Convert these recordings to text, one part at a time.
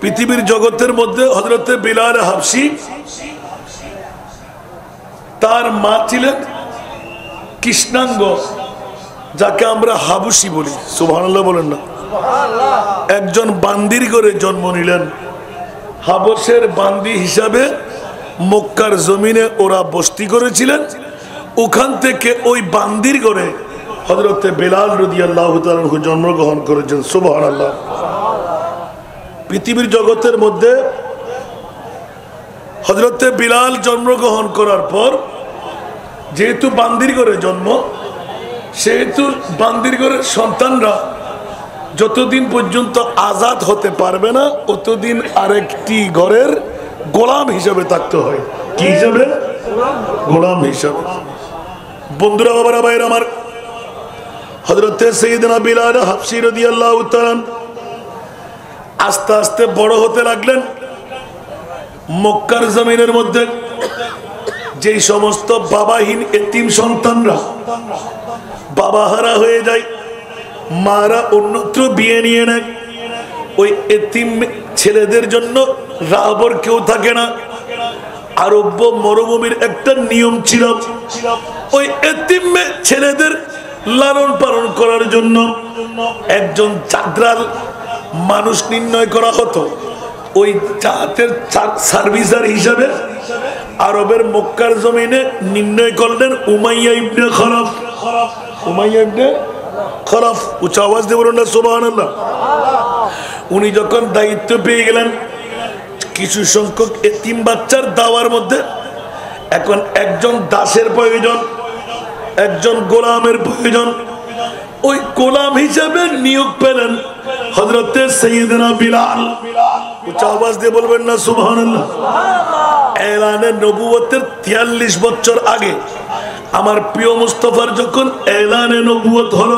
পৃথিবীর জগতের মধ্যে হযরতে বিলাল হাবশী তার মা ছিলেন কৃষ্ণাঙ্গ, যাকে আমরা হাবশী বলি। সুবহানাল্লাহ বলেন না। একজন বান্দির ঘরে জন্ম নিলেন। হাবশের বান্দি হিসাবে মক্কার জমিনে ওরা বস্তি করেছিলেন। ওখান থেকে ওই বান্দির ঘরে হযরতে বিলাল রাদিয়াল্লাহু তাআলা আনহু জন্মগ্রহণ করেছেন। সুবহানাল্লাহ। পৃথিবীর জগতের মধ্যে হযরতে বিলাল জন্মগ্রহণ করার পর যেহেতু বান্দির ঘরে জন্ম, সেহেতু বান্দির ঘরের সন্তানরা যতদিন পর্যন্ত আজাদ হতে পারবে না ততদিন আরেকটি ঘরের গোলাম হিসাবে থাকতে হয়। কি হিসাবে? গোলাম হিসাবে। বন্ধুরা, বাবারা, ভাইরা আমার, হযরতে সাইয়েদনা বিলাল হাবশী রাদিয়াল্লাহু তাআলা আস্তে আস্তে বড় হতে লাগলেন। মক্কার জমিনের মধ্যে যেই সমস্ত বাবাহীন এতিম সন্তানরা বাবাহারা হয়ে যায়, মারা অন্যত্র বিয়ে নিয়ে নেয়, ওই এতিম ছেলেদের জন্য রাহবর কেউ থাকে না। আরব্য মরুভূমির একটা নিয়ম ছিল, ওই এতিম ছেলেদের লালন পালন করার জন্য একজন চাঁদরাল মানুষ নির্ণয় করা হতো। ওই জাতের সার্ভিসার হিসাবে আরবের মক্কার জমিনে নির্ণয় করলেন উমাইয়া ইবনে খলফ। উমাইয়া ইবনে খলফ, উচ্চ আওয়াজ দিয়ে বলুন না সুবহানাল্লাহ। উনি যখন দায়িত্ব পেয়ে গেলেন কিছু সংখ্যক এতিম বাচ্চার দাওয়ার মধ্যে, এখন একজন দাসের প্রয়োজন, একজন গোলামের প্রয়োজন। ওই গোলাম হিসাবে নিয়োগ পেলেন হযরতে সাইয়েদনা বিলাল। উচ্চ আওয়াজ দিয়ে বলবেন না সুবহানাল্লাহ। এলানে নবুয়তের 43 বছর আগে আমার প্রিয় মুস্তাফার যখন এলানে নবুয়ত হলো,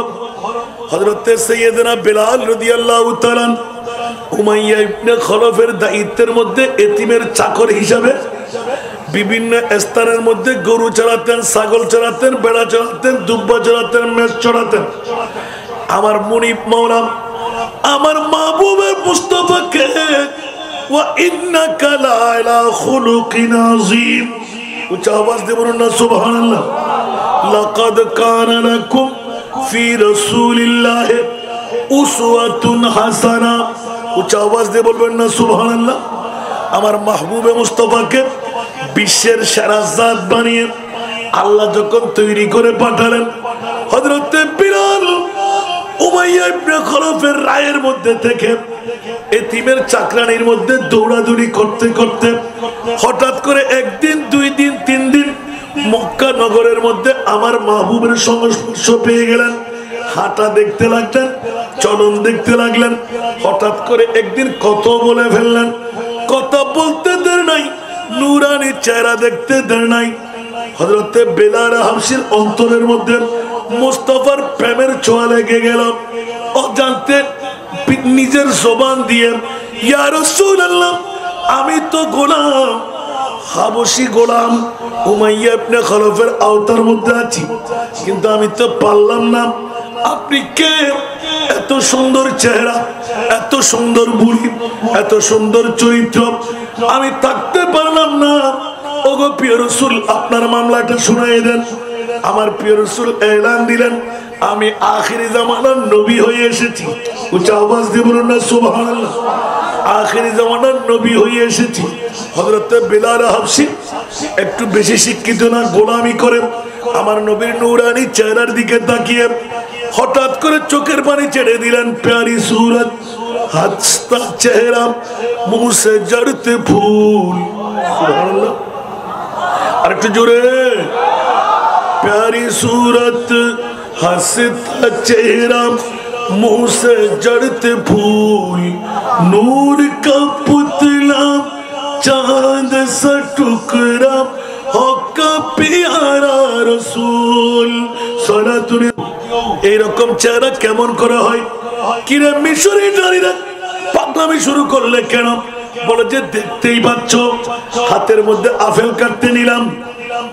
হযরতে সাইয়েদনা বিলাল রাদিয়াল্লাহু তাআলা উমাইয়া ইবনে খলফের দায়িত্বের মধ্যে এতিমের চাকর হিসাবে বিভিন্ন স্থানের মধ্যে গরু চড়াতেন, ছাগল চড়াতেন, বেড়া চড়াতেন, দুব্বা চড়াতেন, মেষ চড়াতেন। আমার মুনিব মাওলা আমার মাহবুবের মুস্তাফাকে ওয়া ইন্নাকা লাআলা খুলুকিন আযীম, উচ্চ আওয়াজ দিয়ে বলুন না সুবহানাল্লাহ। লাকাদ কানা লাকুম ফি রাসূলিল্লাহি উসওয়াতুন হাসানা, উচ্চ আওয়াজ দিয়ে বলবেন না সুবহানাল্লাহ। আমার মাহবুবে মুস্তাফাকে বিশ্বের সেরা জাত বানিয়ে আল্লাহ যখন তৈরি করে পাঠালেন, হযরতে বিলাল উমাইয়া ইবনে খলফের রায়ের মধ্যে থেকে এতিমের চাকরানির মধ্যে দৌড়াদৌড়ি করতে করতে হঠাৎ করে একদিন, 2 দিন, 3 দিন মক্কা নগরের মধ্যে আমার মাহবুবের সংস্পর্শ পেয়ে গেলেন। হাঁটা দেখতে লাগলেন, চলন দেখতে লাগলেন। হঠাৎ করে একদিন কত বলে ফেললেন। কথা বলতে দের নাই, নুরানি চেহারা দেখতে দের নাই। হযরতে বিলাল হাবশীর অন্তরের মধ্যে মুস্তাফার প্রেমের ছোঁয়া লেগে গেল। অজান্তে নিজের জবান দিয়ে ইয়া রাসূলুল্লাহ, আমি তো গোলাম, হাবশী গোলাম, উমাইয়া ইবনে খলফের আওতার মধ্যে আছি, কিন্তু আমি তো পারলাম না। আপনি কে? এত সুন্দর চেহারা, এত সুন্দর বুড়ি, এত সুন্দর চরিত্র, আমি থাকতে পারলাম না। ওগো প্রিয় রাসূল, আপনার মামলাটা শুনাইয়ে দেন। আমার প্রিয় রাসূল এলান দিলেন, আমি আখিরি জামানার নবী হয়ে এসেছি। উচ্চ আওয়াজ দিয়ে বলুন না সুবহানাল্লাহ। আখিরি জামানার নবী হয়ে এসেছি। হযরতে বিলাল হাবশী একটু বেশি শিক্ষিত না, গোলামি করে আমার নবীর নূরানি চেহারার দিকে তাকিয়ে হঠাৎ করে চোখের পানি ছেড়ে দিলেন। প্যারি সুরত, হাসতা চেহারা, মুহ সে ঝরতে ফুল। সুবহানাল্লাহ, আরেকটু জোরে। प्यारी सूरत हंसता चेहरा मुंह से जड़ते फूल नूर का पुतला चांद सा टुकड़ा होका प्यारा रसूल सोना तूने এরকম চেহারা কেমন করা হয়? কিরে মিশরি নারীরা পাগলামি শুরু করলে কেন? বলে যে দেখতেই পাচ্ছ, হাতের মধ্যে আপেল কাটতে নিলাম,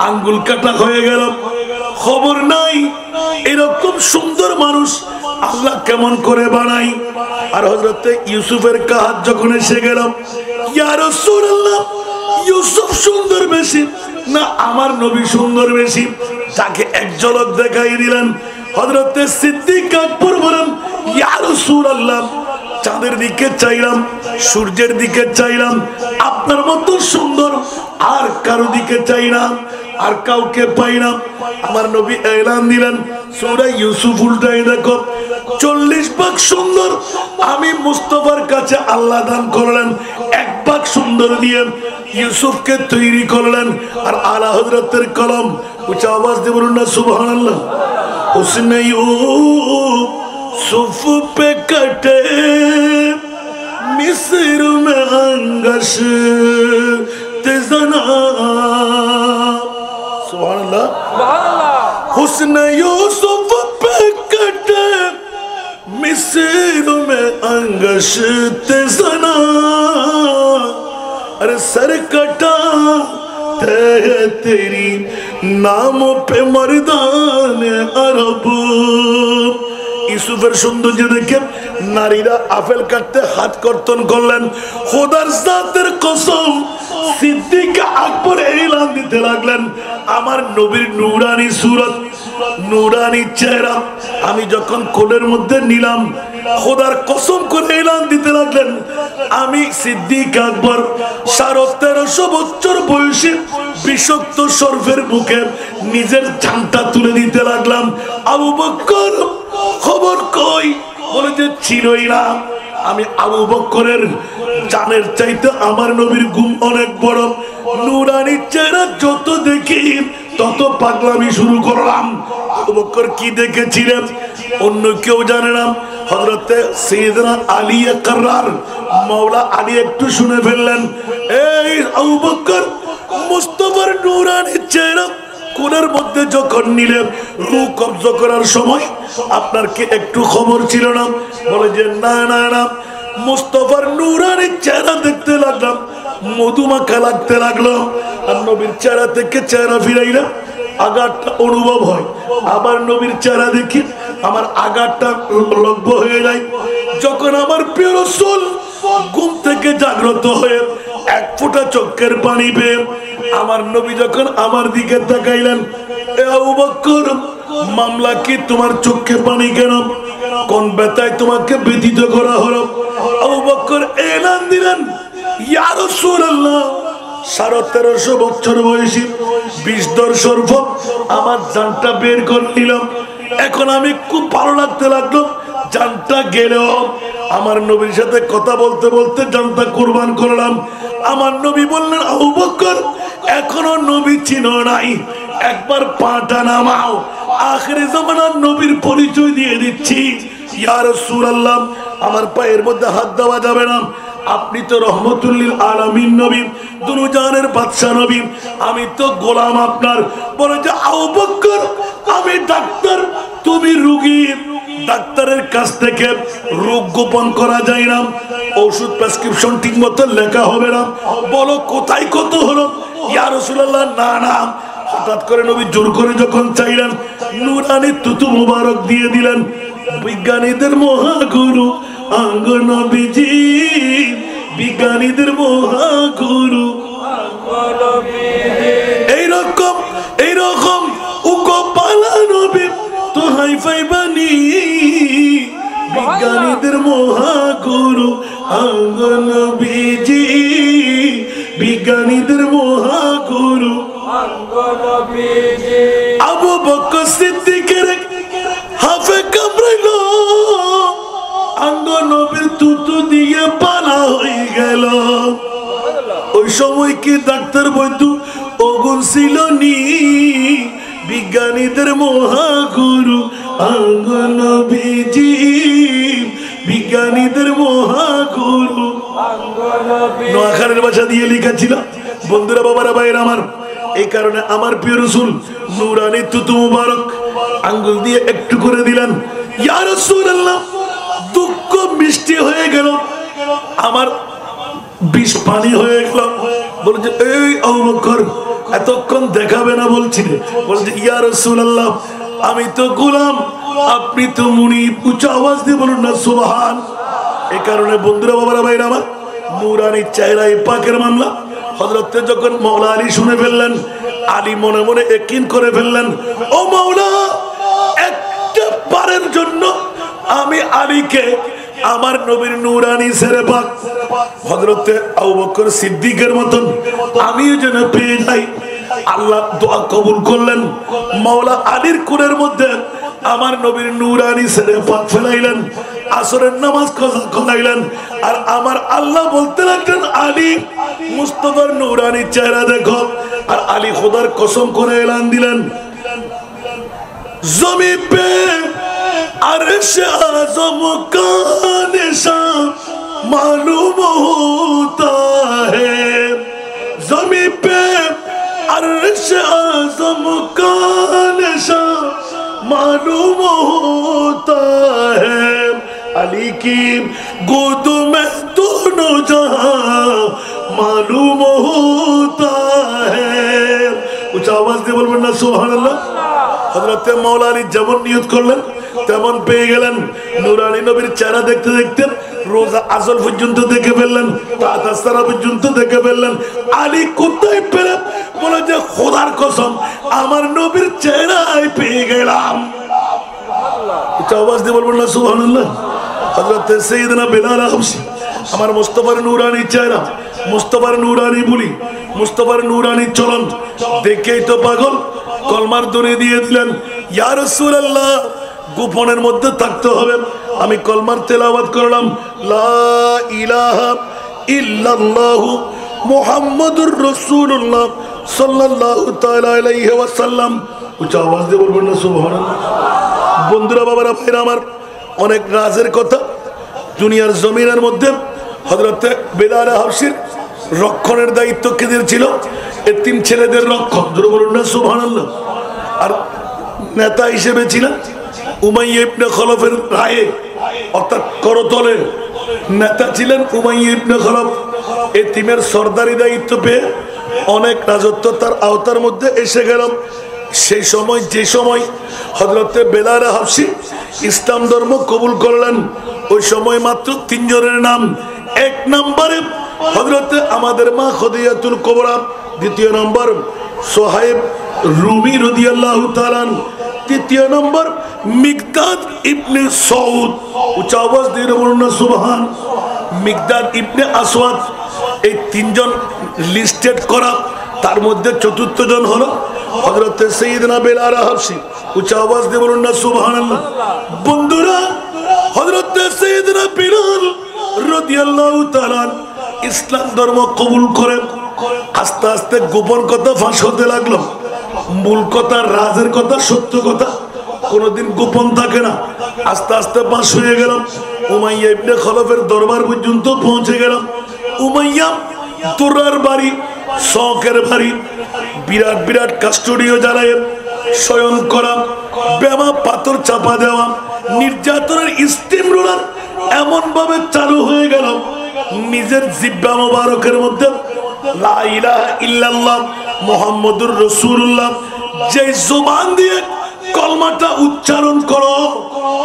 আঙ্গুল কাটা হয়ে গেল, খবর নাই। এরকম সুন্দর মানুষ আল্লাহ কেমন করে বানাই। আর হযরত ইউসুফের কাজ যখন এসে গেলাম, ইয়া রাসূলুল্লাহ ইউসুফ সুন্দর বেশি না আমার নবী সুন্দর বেশি? তাকে এক ঝলক দেখাই দিলেন। হযরত সিদ্দিক আকবর বলেন, ইয়া রাসূলুল্লাহ চাঁদের দিকে চাইলাম, সূর্যের দিকে চাইলাম, আপনার মতো সুন্দর আর কারো দিকে চাই না, আর কাউকে পাই না। আমার নবী এলান দিলেন, সূরা ইউসুফ উল্টাই দেখো, 40 ভাগ সুন্দর আমি মুস্তাফার কাছে আল্লাহ দান করলেন, 1 ভাগ সুন্দর দিয়ে ইউসুফকে তৈরি করলেন। আর আলা হযরতের কলম, উচ্চ আওয়াজ দিয়ে বলুন না সুবহানাল্লাহ। হুসনে यूसुफ पे कटे मिस्र में अंगश तेजना, सुभान अल्लाह। हुस्न यूसुफ पे कटे मिस्र में अंगश तेजना, अरे सर कटा तेरी नाम पे मर्दान अरब। ইউসুফের সৌন্দর্য দেখে নারীরা আপেল কাটতে হাত কর্তন করলেন। খোদার জাতের কসম, সিদ্দিক আকবর এলান দিতে লাগলেন, আমার নবীর নূরানি সুরত, নূরানি চেহারা আমি যখন কোলের মধ্যে নিলাম, খোদার কসম করে এলান দিতে লাগলেন, আমি সিদ্দিক আকবর 1350 বছর বয়সী বিষাক্ত সর্পের মুখে নিজের জানটা তুলে দিতে লাগলাম। আবু বকর খবর কই? বলে যে ছিলই না। আমি আবু বকরের জানের চাইতে আমার নবীর গুণ অনেক বড়। নূরানি চেহারা যত দেখি তত পাগলামি শুরু করলাম। আবু বকর কি দেখেছিলেন অন্য কেউ জানে না। হযরতে সাইয়েদনা আলী আকরার মাওলা আলী একটু শুনে ফেললেন, এই আবু বকর মুস্তাফার নূরানি চেহারা কোণের মধ্যে যখন নিলেন, রূহ কবজা করার সময় আপনার কি একটু খবর ছিল না? বলে যে না না না, মুস্তাফার নূরানি চেহারা দেখতে লাগলাম, মধুমাখা লাগতে লাগলো। আর নবীর চেহারা থেকে চেহারা ফিরাইলাম, আঘাতটা অনুভব হয়। আবার নবীর চেহারা দেখি, আমার আঘাতটা লগ্ন হয়ে যায়। যখন আমার প্রিয় রাসূল ঘুম থেকে জাগ্রত হয়ে 1 ফোঁটা চোখের পানি পেয়ে আমার নবী যখন আমার দিকে তাকাইলেন, এ আবু বকর মামলা কি তোমার চোখে পানি কেন? কোন ব্যথায় তোমাকে ব্যথিত করা হলো? আবু বকর এলান দিলেন, ইয়া রাসূলুল্লাহ 1350 বছর বয়সী বিষধর সর্প আমার জানটা বের করে নিলাম। এখন আমি খুব ভালো লাগতে লাগলো, জানটা গেলেও আমার নবীর সাথে কথা বলতে বলতে জানটা কুরবান করলাম। আমার নবী বললেন, আবু বকর এখনো নবী চিনো নাই, একবার পাটা নামাও, আখিরি জামানার নবীর পরিচয় দিয়ে দিচ্ছি। ইয়া রাসূলুল্লাহ আমার পায়ের মধ্যে হাত দেওয়া যাবে না, আপনি তো রহমতুল্লিল আলামিন নবী, দুরুজানের বাদশা নবী, আমি তো গোলাম আপনার। বলে যে আবু বকর আমি ডাক্তার, তুমি রোগী, ডাক্তারের কাছ থেকে রোগ গোপন করা যায় না, ওষুধ প্রেসক্রিপশন ঠিক মতো লেখা হবে না, বলো কোথায় কত হলো? ইয়া রাসূলুল্লাহ না না। হঠাৎ করে নবী জোর করে যখন চাইলেন, নূরানি তুতু মুবারক দিয়ে দিলেন। বিজ্ঞানীদের মহাগুরু আঙ্গ নবীজি, বিজ্ঞানীদের মহাগুরু এইরকম এইরকম উকোপালা নবী তো হাইফাই বানি, বিজ্ঞানীদের মহাগুরু আঙ্গ নবীজি, বিজ্ঞানীদের মহাগুরু আঙ্গ নবীজি। আবু বকর সিদ্দিকের হাফে কামড়াইলো, আঙ্গ নবীর তুতু দিয়ে পালা হয়ে গেল। ওই সময় কি ডাক্তার বৈদ্য ওগুন ছিল নি? বিজ্ঞানীদের মহাগুরু আঙ্গ নবীজি, বিজ্ঞানীদের মহাগুরু আঙ্গ নবী। নোয়াখালীর ভাষা দিয়ে লেখা ছিল। বন্ধুরা, বাবারা, ভাইরা আমার, এই কারণে আমার প্রিয় রাসূল নূরানি তুতু মুবারক আঙ্গুল দিয়ে একটু করে দিলেন। ইয়া রাসূলুল্লাহ দুঃখ মিষ্টি হয়ে গেল, আমার বিষ পানি হয়ে গেল। বলে যে এই আবু বকর এতক্ষণ দেখাবে না বলছিলে? বলে যে ইয়া রাসূলুল্লাহ আমি তো গোলাম, আপনি তো মুনিব। উঁচু আওয়াজ দিয়ে বলুন না সুবহান। এই কারণে বন্ধুরা, বাবারা, ভাইরা আমার, নূরানি চেহারা পাকের মামলা হযরতে যখন মাওলা আলী শুনে ফেললেন, আলী মনে মনে ইয়াকিন করে ফেললেন, ও মাওলা, একটা বারের জন্য আমি আলীকে আমার নবীর নূরানি ছেড়ে পাক হযরতে আবু বকর সিদ্দিকের মতন আমিও যেন পেয়ে যাই। আল্লাহ দোয়া কবুল করলেন। মাওলা আলীর কোলের মধ্যে আমার নবীর নূরানি ছেড়ে পাক ফেলাইলেন, আসরের নামাজ কাজা করাইলেন। আর আমার আল্লাহ বলতে লাগলেন, আলী, মুস্তাফার নূরানি চেহারা দেখো। আর আলী খোদার কসম করে এলান দিলেন, জমি পে अर्श आज़म का निशान मालूम होता है, ज़मी पे अर्श आज़म का निशान मालूम होता है, अली की गोद में दोनों जहां मालूम होता है। कुछ आवाज दे बोलবেন না সুবহানাল্লাহ। হযরতে মাওলা আলী যেমন নিয়ত করলেন তেমন পেয়ে গেলেন। নূরানী নবীর চেহারা দেখতে দেখতে রোজা আসল পর্যন্ত দেখে ফেললেন, তাসারা পর্যন্ত দেখে ফেললেন। আলী কোথায় পেলেন? বলে যে খোদার কসম, আমার নবীর চেহারায় পেয়ে গেলাম। এটা আওয়াজ দিয়ে বলবেন না সুবহানাল্লাহ। হযরতে সাইয়েদনা বেলাল হাবশী, আমার মুস্তাফার নূরানী চেহারা, মুস্তাফার নূরানী বলি, মুস্তাফার নূরানী চলন দেখেই তো পাগল, কলমার দড়ি দিয়ে দিলেন, ইয়া রাসূলুল্লাহ, গোপনের মধ্যে থাকতে হবে। আমি কলমার তেলাওয়াত করলাম, লা ইলাহা ইল্লাল্লাহু মুহাম্মাদুর রাসূলুল্লাহ সাল্লাল্লাহু তাআলা আলাইহি ওয়াসাল্লাম। উচ্চ আওয়াজ দিয়ে বলবেন না সুবহানাল্লাহ। বন্ধুরা, বাবারা, ভাইরা আমার, অনেক রাজের কথা দুনিয়ার জমিনের মধ্যে। হযরতে বেলাল হাবশীর রক্ষণের দায়িত্ব কেদের ছিল? এতিম ছেলেদের রক্ষণ। জোরে বলুন না সুবহানাল্লাহ। আর নেতা হিসেবে ছিলেন উমাইয়া ইবনে খলফের রায়ে, অর্থাৎ করতলে নেতা ছিলেন উমাইয়া ইবনে খলফ। এতিমের সরদারি দায়িত্ব পেয়ে অনেক রাজত্ব তার আওতার মধ্যে এসে গেল। সেই সময়, যে সময় হযরতে বেলাল হাবশী ইসলাম ধর্ম কবুল করলেন, ওই সময় মাত্র তিনজনের নাম। এক নম্বরে হযরতে আমাদের মা খদিজাতুল কুবরা, দ্বিতীয় নম্বর সোহাইব রুমি রাদিয়াল্লাহু তাআলা, তৃতীয় নম্বর মিকদাদ ইবনে সৌদ। উচ্চ আওয়াজ দিয়ে বলুন না সুবহান। মিকদাদ ইবনে আসওয়াদ, এই তিনজন লিস্টেড করা। তার মধ্যে চতুর্থ জন হলো হযরতে সাইয়েদনা বেলাল হাবশী। উচ্চ আওয়াজ দিয়ে বলুন না সুবহানাল্লাহ। বন্ধুরা, হযরতে সাইয়েদনা বেলাল রাদিয়াল্লাহু তাআলা ইসলাম ধর্ম কবুল করে আস্তে আস্তে গোপন কথা ফাঁস হতে লাগলো। মূল কথা, রাজের কথা, সত্য কথা কোনদিন গোপন থাকে না। আস্তে আস্তে ফাঁস হয়ে গেল। উমাইয়া ইবনে খলফের দরবার পর্যন্ত পৌঁছে গেলাম। উমাইয়া তোরার বাড়ি, শখের বাড়ি, বিরাট বিরাট কাস্টডিও জ্বালায় শয়ন করা, বেমা পাথর চাপা দেওয়া, নির্যাতনের স্টিম রোলার এমন ভাবে চালু হয়ে গেল, নিজের জিহ্বা মোবারকের মধ্যে লা ইলাহা ইল্লাল্লাহ মুহাম্মাদুর রাসূলুল্লাহ যে জবান দিয়ে কলমাটা উচ্চারণ করো,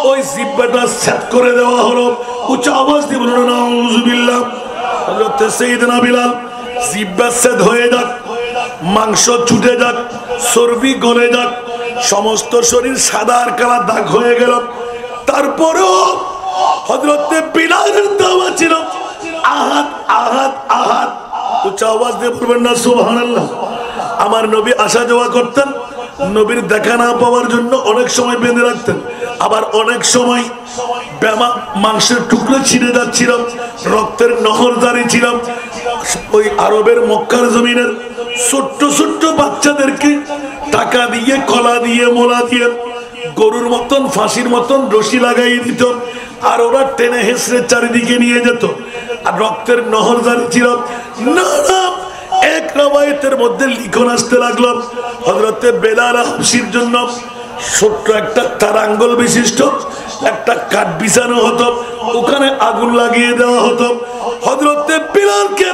ওই জিহ্বাটা সেট করে দেওয়া হলো। উচ্চ আওয়াজ দিয়ে বলুন নাউযুবিল্লাহ। হযরত সাইয়েদনা বিলাল জিহ্বা সেট হয়ে যাক, মাংস ছুটে যাক, চর্বি গলে যাক, সমস্ত শরীর সাদা আর কালা দাগ হয়ে গেল। তারপরেও হযরতে বিলালের দাওয়া ছিল আহাদ আহাদ আহাদ। উচ্চ আওয়াজ দিয়ে বলবেন না সুবহানাল্লাহ। আমার নবী আসা যাওয়া করতেন, নবীর দেখা না পাওয়ার জন্য অনেক সময় বেঁধে রাখতেন। আবার অনেক সময় বেমা মাংসের টুকরো ছিঁড়ে যাচ্ছিল, রক্তের নহর জারি ছিল। ওই আরবের মক্কার জমিনের ছোট্ট ছোট্ট বাচ্চাদেরকে টাকা দিয়ে, কলা দিয়ে, মোলা দিয়ে গরুর মতন, ফাঁসির মতন রশি লাগাই দিত, আর ওরা টেনে হেসড়ে চারিদিকে নিয়ে যেত। আর রক্তের নহর জারি ছিল। না, এক রওয়ায়াতের মধ্যে লিখন আসতে লাগলো, হযরতে বেলাল হাবশীর জন্য ছোট্ট একটা তারাঙ্গল বিশিষ্ট একটা কাঠ বিছানো হতো, ওখানে আগুন লাগিয়ে দেওয়া হতো, হযরতে বেলালকে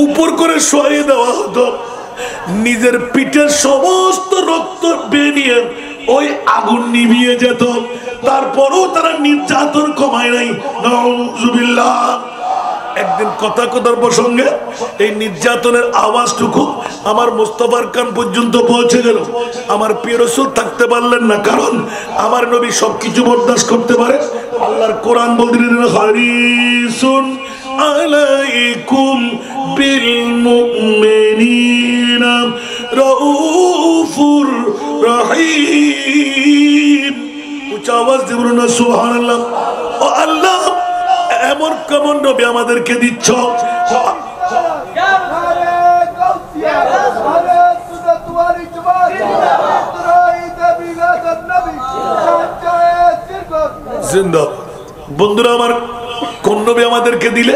উপর করে শোয়াইয়ে দেওয়া হতো, নিজের পিঠের সমস্ত রক্ত বেরিয়ে ওই আগুন নিভিয়ে যেত, তারপরও তারা নির্যাতন কমায় নাই। নাউজুবিল্লাহ। একদিন কথার প্রসঙ্গে এই নির্যাতনের আওয়াজটুকু আমার মুস্তাফার কান পর্যন্ত পৌঁছে গেল। আমার প্রিয় রাসূল থাকতে পারলেন না, কারণ আমার নবী সবকিছু বরদাস্ত করতে পারে। আল্লাহর কোরআন বলতেন, হারিসুন আলাইকুম বিল মুমিনিনা রাউফুর রহিম। উচ্চ আওয়াজ দিয়ে বলুন না সুবহানাল্লাহ। ও আল্লাহ, এমন কেমন নবী আমাদেরকে দিচ্ছ। বন্ধুরা আমার, কোন নবী আমাদেরকে দিলে?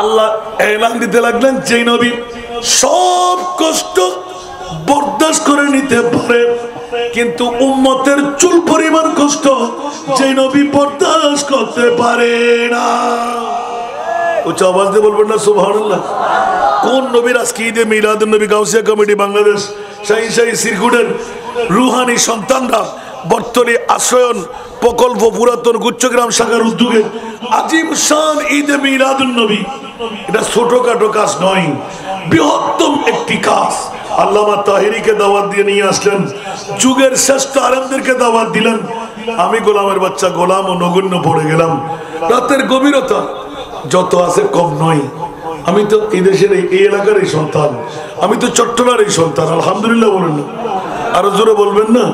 আল্লাহ এলান দিতে লাগলেন, যে নবী সব কষ্ট বরদাস্ত করে নিতে পারে, কিন্তু উম্মতের চুল পরিমাণ কষ্ট যে নবী বরদাস্ত করতে পারে না। উচ্চ আওয়াজ দিয়ে বলবেন না সুবহানাল্লাহ। কোন নবীর আজকে ঈদে মিলাদুন নবী গাউসিয়া কমিটি বাংলাদেশ শাহী সিরকুটের রুহানি সন্তানরা বর্তনী আশ্রয়ন প্রকল্প পুরাতন গুচ্ছগ্রাম শাখার উদ্যোগে আজিম শান ঈদে মিলাদুন নবী, এটা ছোটখাটো কাজ নয়, বৃহত্তম একটি কাজ। আল্লামা তাহেরিকে দাওয়াত দিয়ে নিয়ে আসলেন, যুগের শ্রেষ্ঠ আলেমদেরকে দাওয়াত দিলেন। আমি গোলামের বাচ্চা গোলাম ও নগণ্য পড়ে গেলাম। রাতের গভীরতা যত আছে কম নয়। আমি তো এই দেশের এই এলাকার এই সন্তান, আমি তো চট্টলার এই সন্তান। আলহামদুলিল্লাহ বলেন না, আরো জোরে বলবেন না।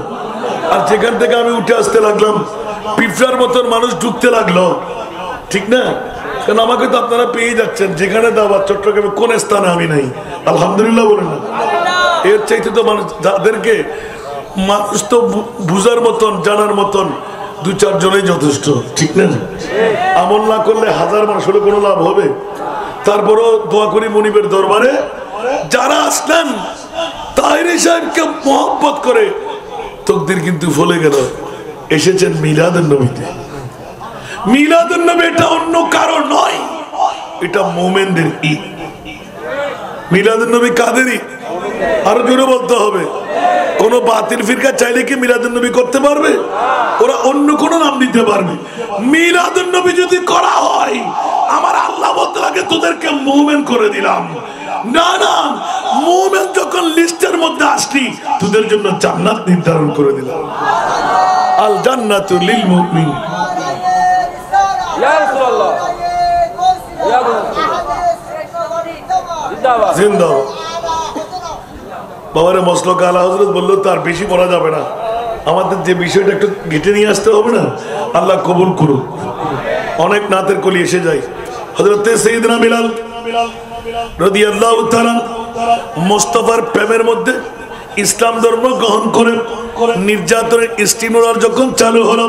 আর যেখান থেকে আমি উঠে আসতে লাগলাম, পিঁপড়ার মতন মানুষ ঢুকতে লাগলো, ঠিক না? কারণ আমাকে তো আপনারা পেয়ে যাচ্ছেন, যেখানে দাওয়াত চট্টগ্রামে কোন স্থানে আমি নাই। আলহামদুলিল্লাহ বলেন না। এর চাইতে তো মানুষ, যাদেরকে মানুষ তো বুঝার মতন জানার মতন দু চার জনেই যথেষ্ট, ঠিক না? আমল না করলে হাজার মানুষ হলে কোনো লাভ হবে? তারপরও দোয়া করি মনিবের দরবারে যারা আসলেন তাহেরি সাহেবকে মহব্বত করে তকদির কিন্তু ফলে গেল, এসেছেন মিলাদুন নবীতে। মিলাদুন নবী এটা অন্য কারো নয়, এটা মুমিনদের ঈদ। মিলাদুন নবী কাদেরই? আরো জোরে বলতে হবে। কোন বাতিল ফিরকা চাইলে কি মিলাদুন নবী করতে পারবে? ওরা অন্য কোন নাম দিতে পারবে। মিলাদুন নবী যদি করা হয়, আমার আল্লাহ বলতে লাগে তোদেরকে মুমিন করে দিলাম। না না, মুমিন যখন লিস্টের মধ্যে আসলি, তোদের জন্য জান্নাত নির্ধারণ করে দিলাম। আল জান্নাতু লিল মুমিন। ইয়া রাসূলুল্লাহ, ইয়া রাসূলুল্লাহ, জিন্দাবাদ। বাবারে মসলক আলা হযরত বললো তার বেশি বলা যাবে না, আমাদের যে বিষয়টা একটু ঘেটে নিয়ে আসতে হবে না। আল্লাহ কবুল করুক। অনেক নাতের কলি এসে যায়। হযরত সাইয়েদনা বিলাল রাদিয়াল্লাহু তাআলা মুস্তাফার প্রেমের মধ্যে ইসলাম ধর্ম গ্রহণ করে নির্যাতনের স্টিমুলার যখন চালু হলো,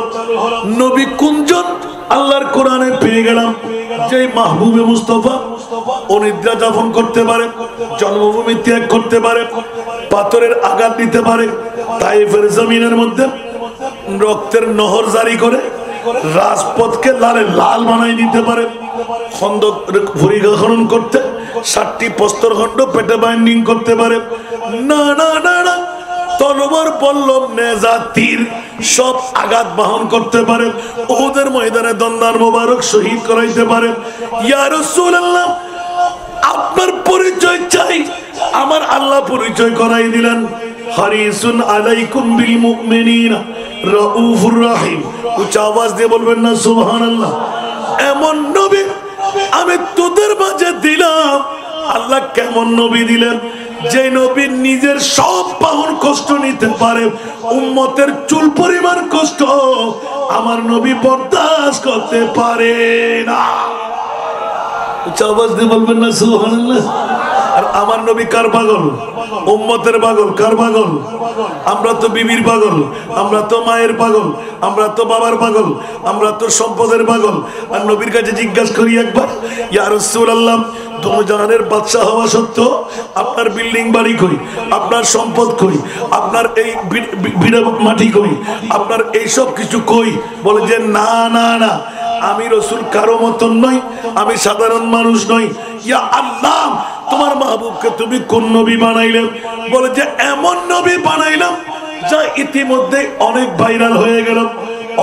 নবী কুঞ্জন আল্লাহর কোরআনে পেয়ে গেলাম যে মাহবুবে মুস্তাফা অনিদ্রা যাপন করতে পারে, জন্মভূমি ত্যাগ করতে পারে, পাথরের আঘাত দিতে পারে, তাইফের জমিনের মধ্যে রক্তের নহর জারি করে রাজপথকে লালে লাল বানাই দিতে পারে, খন্দক ভূমিকা খনন করতে 60টি প্রস্তরখণ্ড পেটে বাইন্ডিং করতে পারে। না না না না, তলোয়ার পল্লব নেজা তীর সব আঘাত বহন করতে পারে, উহুদের ময়দানে দন্দার মোবারক শহীদ করাইতে পারে। ইয়া রাসূলুল্লাহ, আপনার পরিচয় চাই। আমার আল্লাহ পরিচয় করাই দিলেন, হারিসুন আলাইকুম বিল মুমিনিনা রাউফুর রহিম। উচ্চ আওয়াজ দিয়ে বলবেন না সুবহানাল্লাহ। এমন নবী আমি তোদের মাঝে দিলাম। আল্লাহ কেমন নবী দিলেন? যে নবী নিজের সব পাওন কষ্ট নিতে পারে, উম্মতের চুল পরিমাণ কষ্ট আমার নবী বরদাস্ত করতে পারে না। আওয়াজ দিয়ে বলবেন না সুবহানাল্লাহ। আর আমার নবী কার পাগল? উম্মতের পাগল। কার পাগল? আমরা তো বিবির পাগল, আমরা তো মায়ের পাগল, আমরা তো বাবার পাগল, আমরা তো সম্পদের পাগল। আর নবীর কাছে জিজ্ঞাসা করি একবার, ইয়া রাসূলুল্লাহ, জাহানের বাদশাহ হওয়া সত্ত্বেও আপনার বিল্ডিং বাড়ি কই, আপনার সম্পদ কই, আপনার এই মাটি কই, আপনার এই সব কিছু কই? বলে যে না না না, আমি রাসূল কারো মতন নই, আমি সাধারণ মানুষ নই। ইয়া আল্লাহ, তোমার মাহবুবকে তুমি কোন নবী বানাইলেন? বলে যে এমন নবী বানাইলাম যা ইতিমধ্যে অনেক ভাইরাল হয়ে গেল,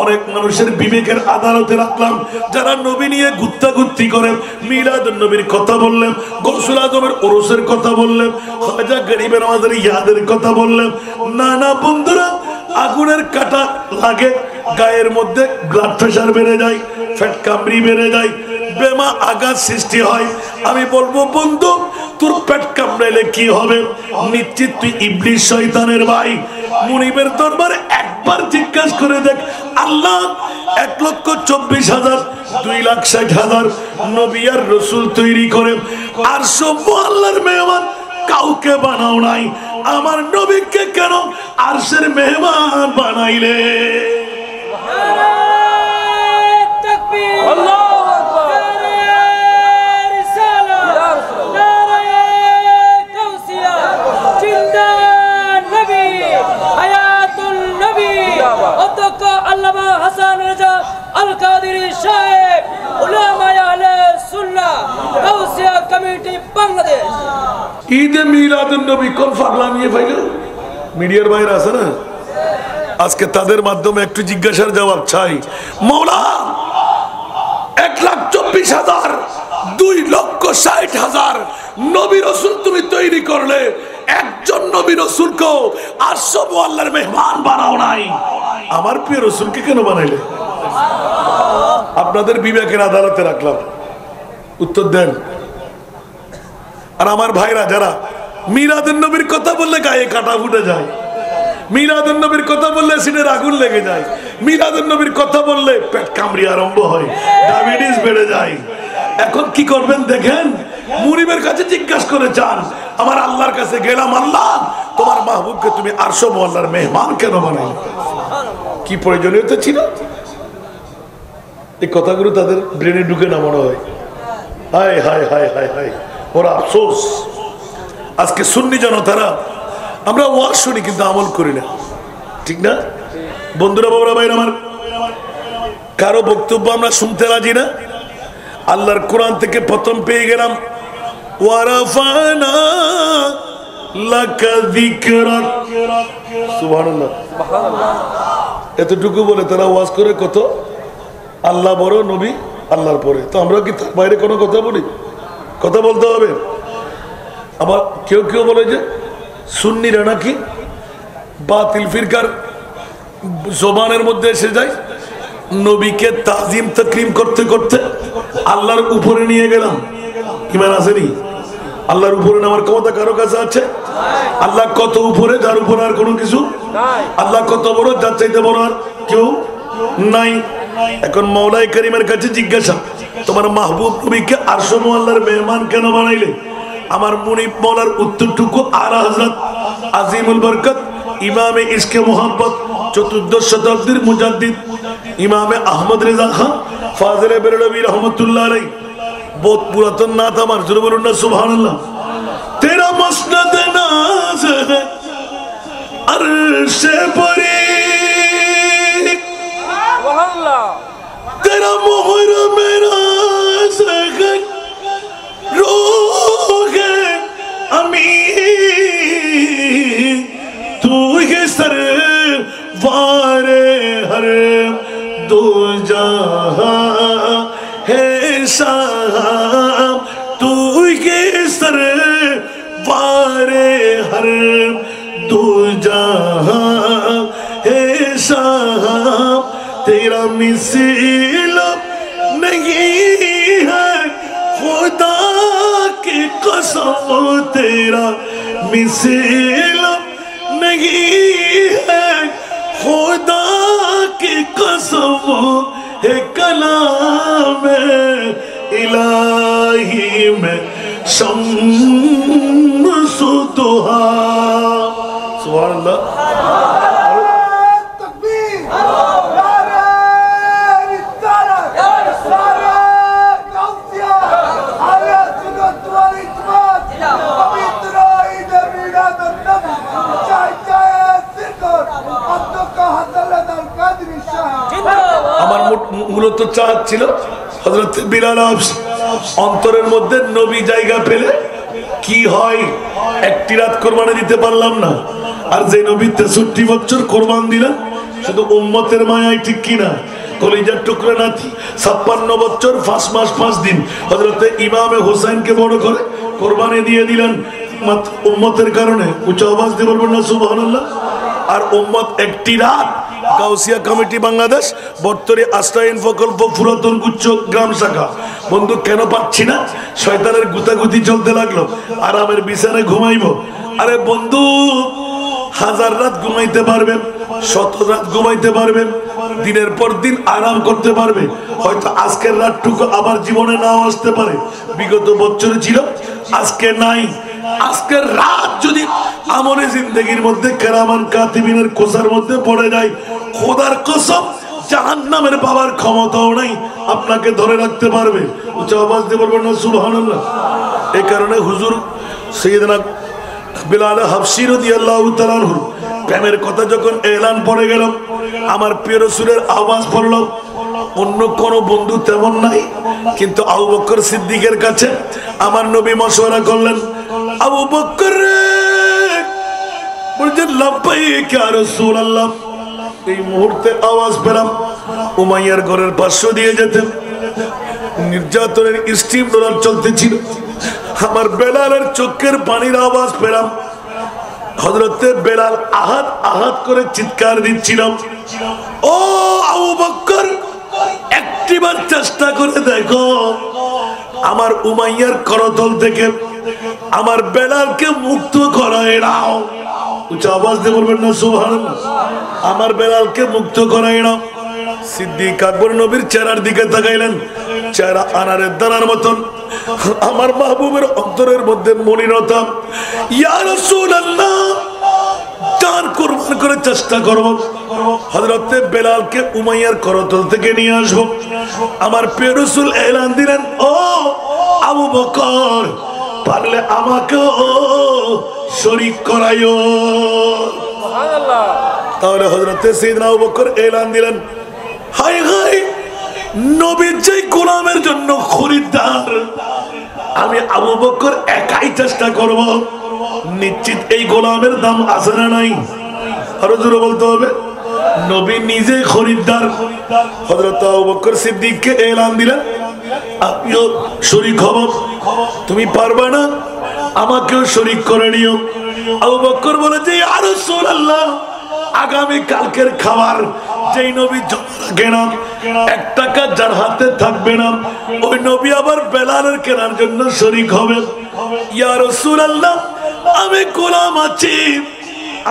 অনেক মানুষের বিবেকের আদালতে রাখলাম। যারা নবী নিয়ে গুত্তাগুত্তি করেন, মিলাদুন নবীর কথা বললেন, গৌসুল আজমের ওরসের কথা বললেন, খাজা গরিবের আমাদের ইয়াদের কথা বললেন। না না বন্ধুরা, আগুনের কাঁটা লাগে, গায়ের মধ্যে ব্লাড প্রেশার বেড়ে যায়, ফ্যাট কামড়ি বেড়ে যায়, বেমা আঘাত সৃষ্টি হয়। আমি বলবো বন্ধু, তোর পেট কামড়াইলে কি হবে? নিশ্চিত তুই ইবলিস শয়তানের ভাই। মুনিবের দরবারে একবার জিজ্ঞাসা করে দেখ, আল্লাহ 1,24,000 2,60,000 নবী আর রাসূল তৈরি করে, আর সব আল্লাহর মেহমান কাউকে বানাও নাই, আমার নবীকে কেন আরশের মেহমান বানাইলে? ঈদে মিলাদুন নবী কোন পাগলা নিয়ে পাইল? মিডিয়ার বাইরে আছে না, আজকে তাদের মাধ্যমে একটু জিজ্ঞাসার জবাব চাই। মৌলা 1,24,000 2,60,000 নবী রাসূল তুমি তৈরি করলে, একজন নবী রাসূলকে আর সব আল্লাহর মেহমান বানাও নাই, আমার প্রিয় রাসূলকে কেন বানাইলে? আপনাদের বিবেকের আদালতে রাখলাম, উত্তর দেন। আর আমার ভাইরা যারা মিলাদুন নবীর কথা বললে গায়ে কাটা ফুটে যায়, মিলাদুন নবীর কথা বললে সিনের আগুন লেগে যায়, মিলাদুন নবীর কথা বললে পেট কামড়ি আরম্ভ হয়, ডায়াবেটিস বেড়ে যায়, এখন কি করবেন দেখেন? মুনিবের কাছে জিজ্ঞাসা করে চান, আমার আল্লাহর কাছে গেলাম, আল্লাহ তোমার মাহবুবকে তুমি আরশ আল্লাহর মেহমান কেন বানাইলে? কি প্রয়োজনীয়তা ছিল? এই কথাগুলো তাদের ব্রেনে ঢুকে না মনে হয়। হায় হায় হায় হায় হায়, ওরা আফসোস। আজকে সুন্নি জনতারা আমরা ওয়াজ শুনি কিন্তু আমল করি না, ঠিক না বন্ধুরা? বাবুরা ভাইরা আমার, কারো বক্তব্য আমরা শুনতে রাজি না। আল্লাহর কোরআন থেকে প্রথম পেয়ে গেলাম, ওয়ারাফানা লাকা যিকরাক, সুবহানাল্লাহ। এতটুকু বলে তারা ওয়াজ করে কত? আল্লাহ বড়, নবী আল্লাহর পরে। তো আমরা কি তার বাইরে কোনো কথা বলি? কথা বলতে হবে। আবার কেউ কেউ বলে যে সুন্নিরা নাকি বাতিল ফিরকার জবানের মধ্যে এসে যায়, নবীকে তাজিম তাকরিম করতে করতে আল্লাহর উপরে নিয়ে গেলাম। ইমান আসেনি? আল্লাহর উপরে নামার ক্ষমতা কারো কাছে আছে? আল্লাহ কত উপরে, যার উপরে আর কোনো কিছু? আল্লাহ কত বড়, যার চাইতে বড় আর কেউ নাই। এখন মওলাই করিমের কাছে জিজ্ঞাসা, তোমার মাহবুব নবীকে আরশ আল্লাহর মেহমান কেন বানাইলে? আমার মুনিব মওলার উত্তরটুকু আলা হযরত আজিমুল বরকত ইমামে ইশকে মোহাম্মত 14th শতাব্দীর মুজাদ্দিদ ইমামে আহমদ রেজা খান ফাজিলে বেরলভী রহমতুল্লাহ আলাইহি, বহুত পুরাতন নাত আমার, জোরে বলুন না সুবহানাল্লাহ। তেরা মসনদ নাজ है अर्श परे, सुबहानल्लाह, तेरा मोहर मेरा सगन रूह अमीन, तू ही सरवारे हर दो जहां है शाम, तू ही सरवारे हर दो जहां है शाम, तेरा मिसल नहीं है खुदा की कसम, तेरा मिसल नहीं है खुदा की कसम, है कलाम इलाही में शम्स दुहा। सुभान अल्लाह। আমার মূলত চাঁদ ছিল হযরত বিলাল অন্তরের মধ্যে নবী জায়গা পেলে কি হয়, একটি রাত কোরবানি দিতে পারলাম না, আর যে নবী 63 বছর কোরবান দিলেন শুধু উম্মতের মায়ায়, ঠিক কিনা? কলিজার টুকরা নাতি 56 বছর 5 মাস 5 দিন হযরতে ইমামে হোসেনকে বড় করে কোরবানি দিয়ে দিলেন উম্মতের কারণে। উচ্চ আওয়াজ দিয়ে বলবেন না সুবহানাল্লাহ। আর উম্মত একটি রাত গাউসিয়া কমিটি বাংলাদেশ বর্তরে আশ্রয়ন প্রকল্প পুরাতন গুচ্ছ গ্রাম শাখা। বন্ধু কেন পাচ্ছি না? শয়তানের গুতাগুতি চলতে লাগলো, আরামের বিছানায় ঘুমাইবো। আরে বন্ধু, 1000 রাত ঘুমাইতে পারবেন, 100 রাত ঘুমাইতে পারবেন, দিনের পর দিন আরাম করতে পারবে। হয়তো আজকের রাতটুকু আবার জীবনে নাও আসতে পারে, বিগত বছরে ছিল, আজকে নাই। আজকের রাত যদি আমলে জিন্দেগির মধ্যে কেরামান কাতিবিনের কোষার মধ্যে পড়ে যায়, খোদার কসম জাহান্নামের পাওয়ার ক্ষমতাও নাই আপনাকে ধরে রাখতে পারবে। উচ্চ আওয়াজ দিয়ে বলবেন না সুবহানাল্লাহ। এই কারণে হুজুর সাইয়েদনা বিলাল হাবশী রাদিয়াল্লাহু তাআলা আনহু প্রেমের কথা যখন এলান পড়ে গেল, আমার প্রিয় রাসূলের আওয়াজ পড়ল। অন্য কোন বন্ধু তেমন নাই, কিন্তু আবু বকর সিদ্দিকের কাছে আমার নবী মশওয়ারা করলেন, আবু বকর বলছেন লাব্বাইক ইয়া রাসূলুল্লাহ। এই মুহূর্তে আওয়াজ পেলাম উমাইয়ার ঘরের পাশ দিয়ে যেতেন, নির্যাতনের স্টিম রোলার চলতেছিল। আমার বেলালের চোখের পানির আওয়াজ পেলাম। হযরতে বেলাল আহাত আহাত করে চিৎকার দিচ্ছিলাম, ও আবু বকর একটিবার চেষ্টা করে দেখো আমার উমাইয়ার করতল থেকে আমার বেলালকে মুক্ত করায় নাও। উচ্চ আওয়াজ দিয়ে বলবেন না সুবহানাল্লাহ। আমার বেলালকে মুক্ত করায় নাও। সিদ্দিক আকবর নবীর চেহারার দিকে তাকাইলেন, চেহারা আনারের দানার মতন। আমার মাহবুবের অন্তরের মধ্যে মলিনতা। ইয়া রাসূলুল্লাহ, জান কুরবান করে চেষ্টা করব, হযরতে বেলালকে উমাইয়ার করতল থেকে নিয়ে আসব। আমার প্রিয় রাসূল এলান দিলেন, ও আবু বকর পারলে আমাকেও শরীক করাইও। সুবহানাল্লাহ। তাহলে হযরতে সাইয়েদনা আবু বকর এলান দিলেন, হাই হাই, নবীর যে গোলামের জন্য খরিদ্দার, আমি আবু বকর একাই চেষ্টা করব, নিশ্চিত এই গোলামের দাম আছে না নাই? আরো জোরে বলতে হবে, নবী নিজে খরিদ্দার। হযরত আবু বকর সিদ্দিককে এলান দিলেন, আমিও শরীক হব, তুমি পারবে না, আমাকেও শরীক করে নিও। আবু বকর বলে যে ইয়া রাসূলুল্লাহ, আগামী কালকের খাবার যেই নবী কেনা 1 টাকা যার হাতে থাকবে না, ওই নবী আবার বেলালের কেনার জন্য শরীক হবে। ইয়া রাসূলুল্লাহ, আমি গোলাম আছি,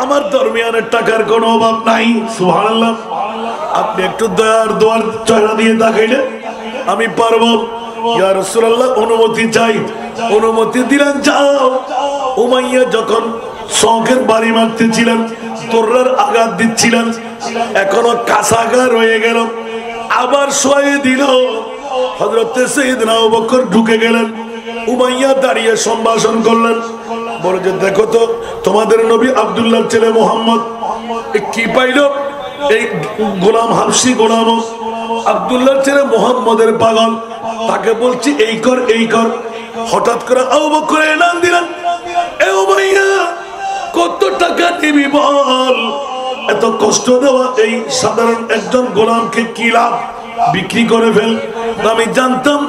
আমার দরমিয়ানের টাকার কোনো অভাব নাই। সুবহানাল্লাহ। আপনি একটু দয়ার দোয়ার চেহারা দিয়ে দেখাইলে আমি পারবো। ইয়া রাসূলুল্লাহ, অনুমতি চাই। অনুমতি দিলেন, যাও। উমাইয়া যখন শখের বাড়ি মারতেছিলেন, তোর্রার আঘাত দিচ্ছিলেন, এখনো কাঁচাগা রয়ে গেল, আবার শোয়ে দিল। হযরতে সাইয়েদনা আবু বকর ঢুকে গেলেন, উমাইয়া দাঁড়িয়ে সম্ভাষণ করলেন, বলে যে দেখো তো তোমাদের নবী আব্দুল্লাহর ছেলে মুহাম্মদ কি পাইল? এই গোলাম হাবশী গোলাম আব্দুল্লাহর ছেলে মুহাম্মদের পাগল, তাকে বলছি এই কর এই কর। হঠাৎ করে আবু বকর এলান দিলেন, এ উমাইয়া কত টাকা নিবি বল? এত কষ্ট দেওয়া এই সাধারণ একজন গোলামকে কি লাভ? বিক্রি করে ফেল। আমি জানতাম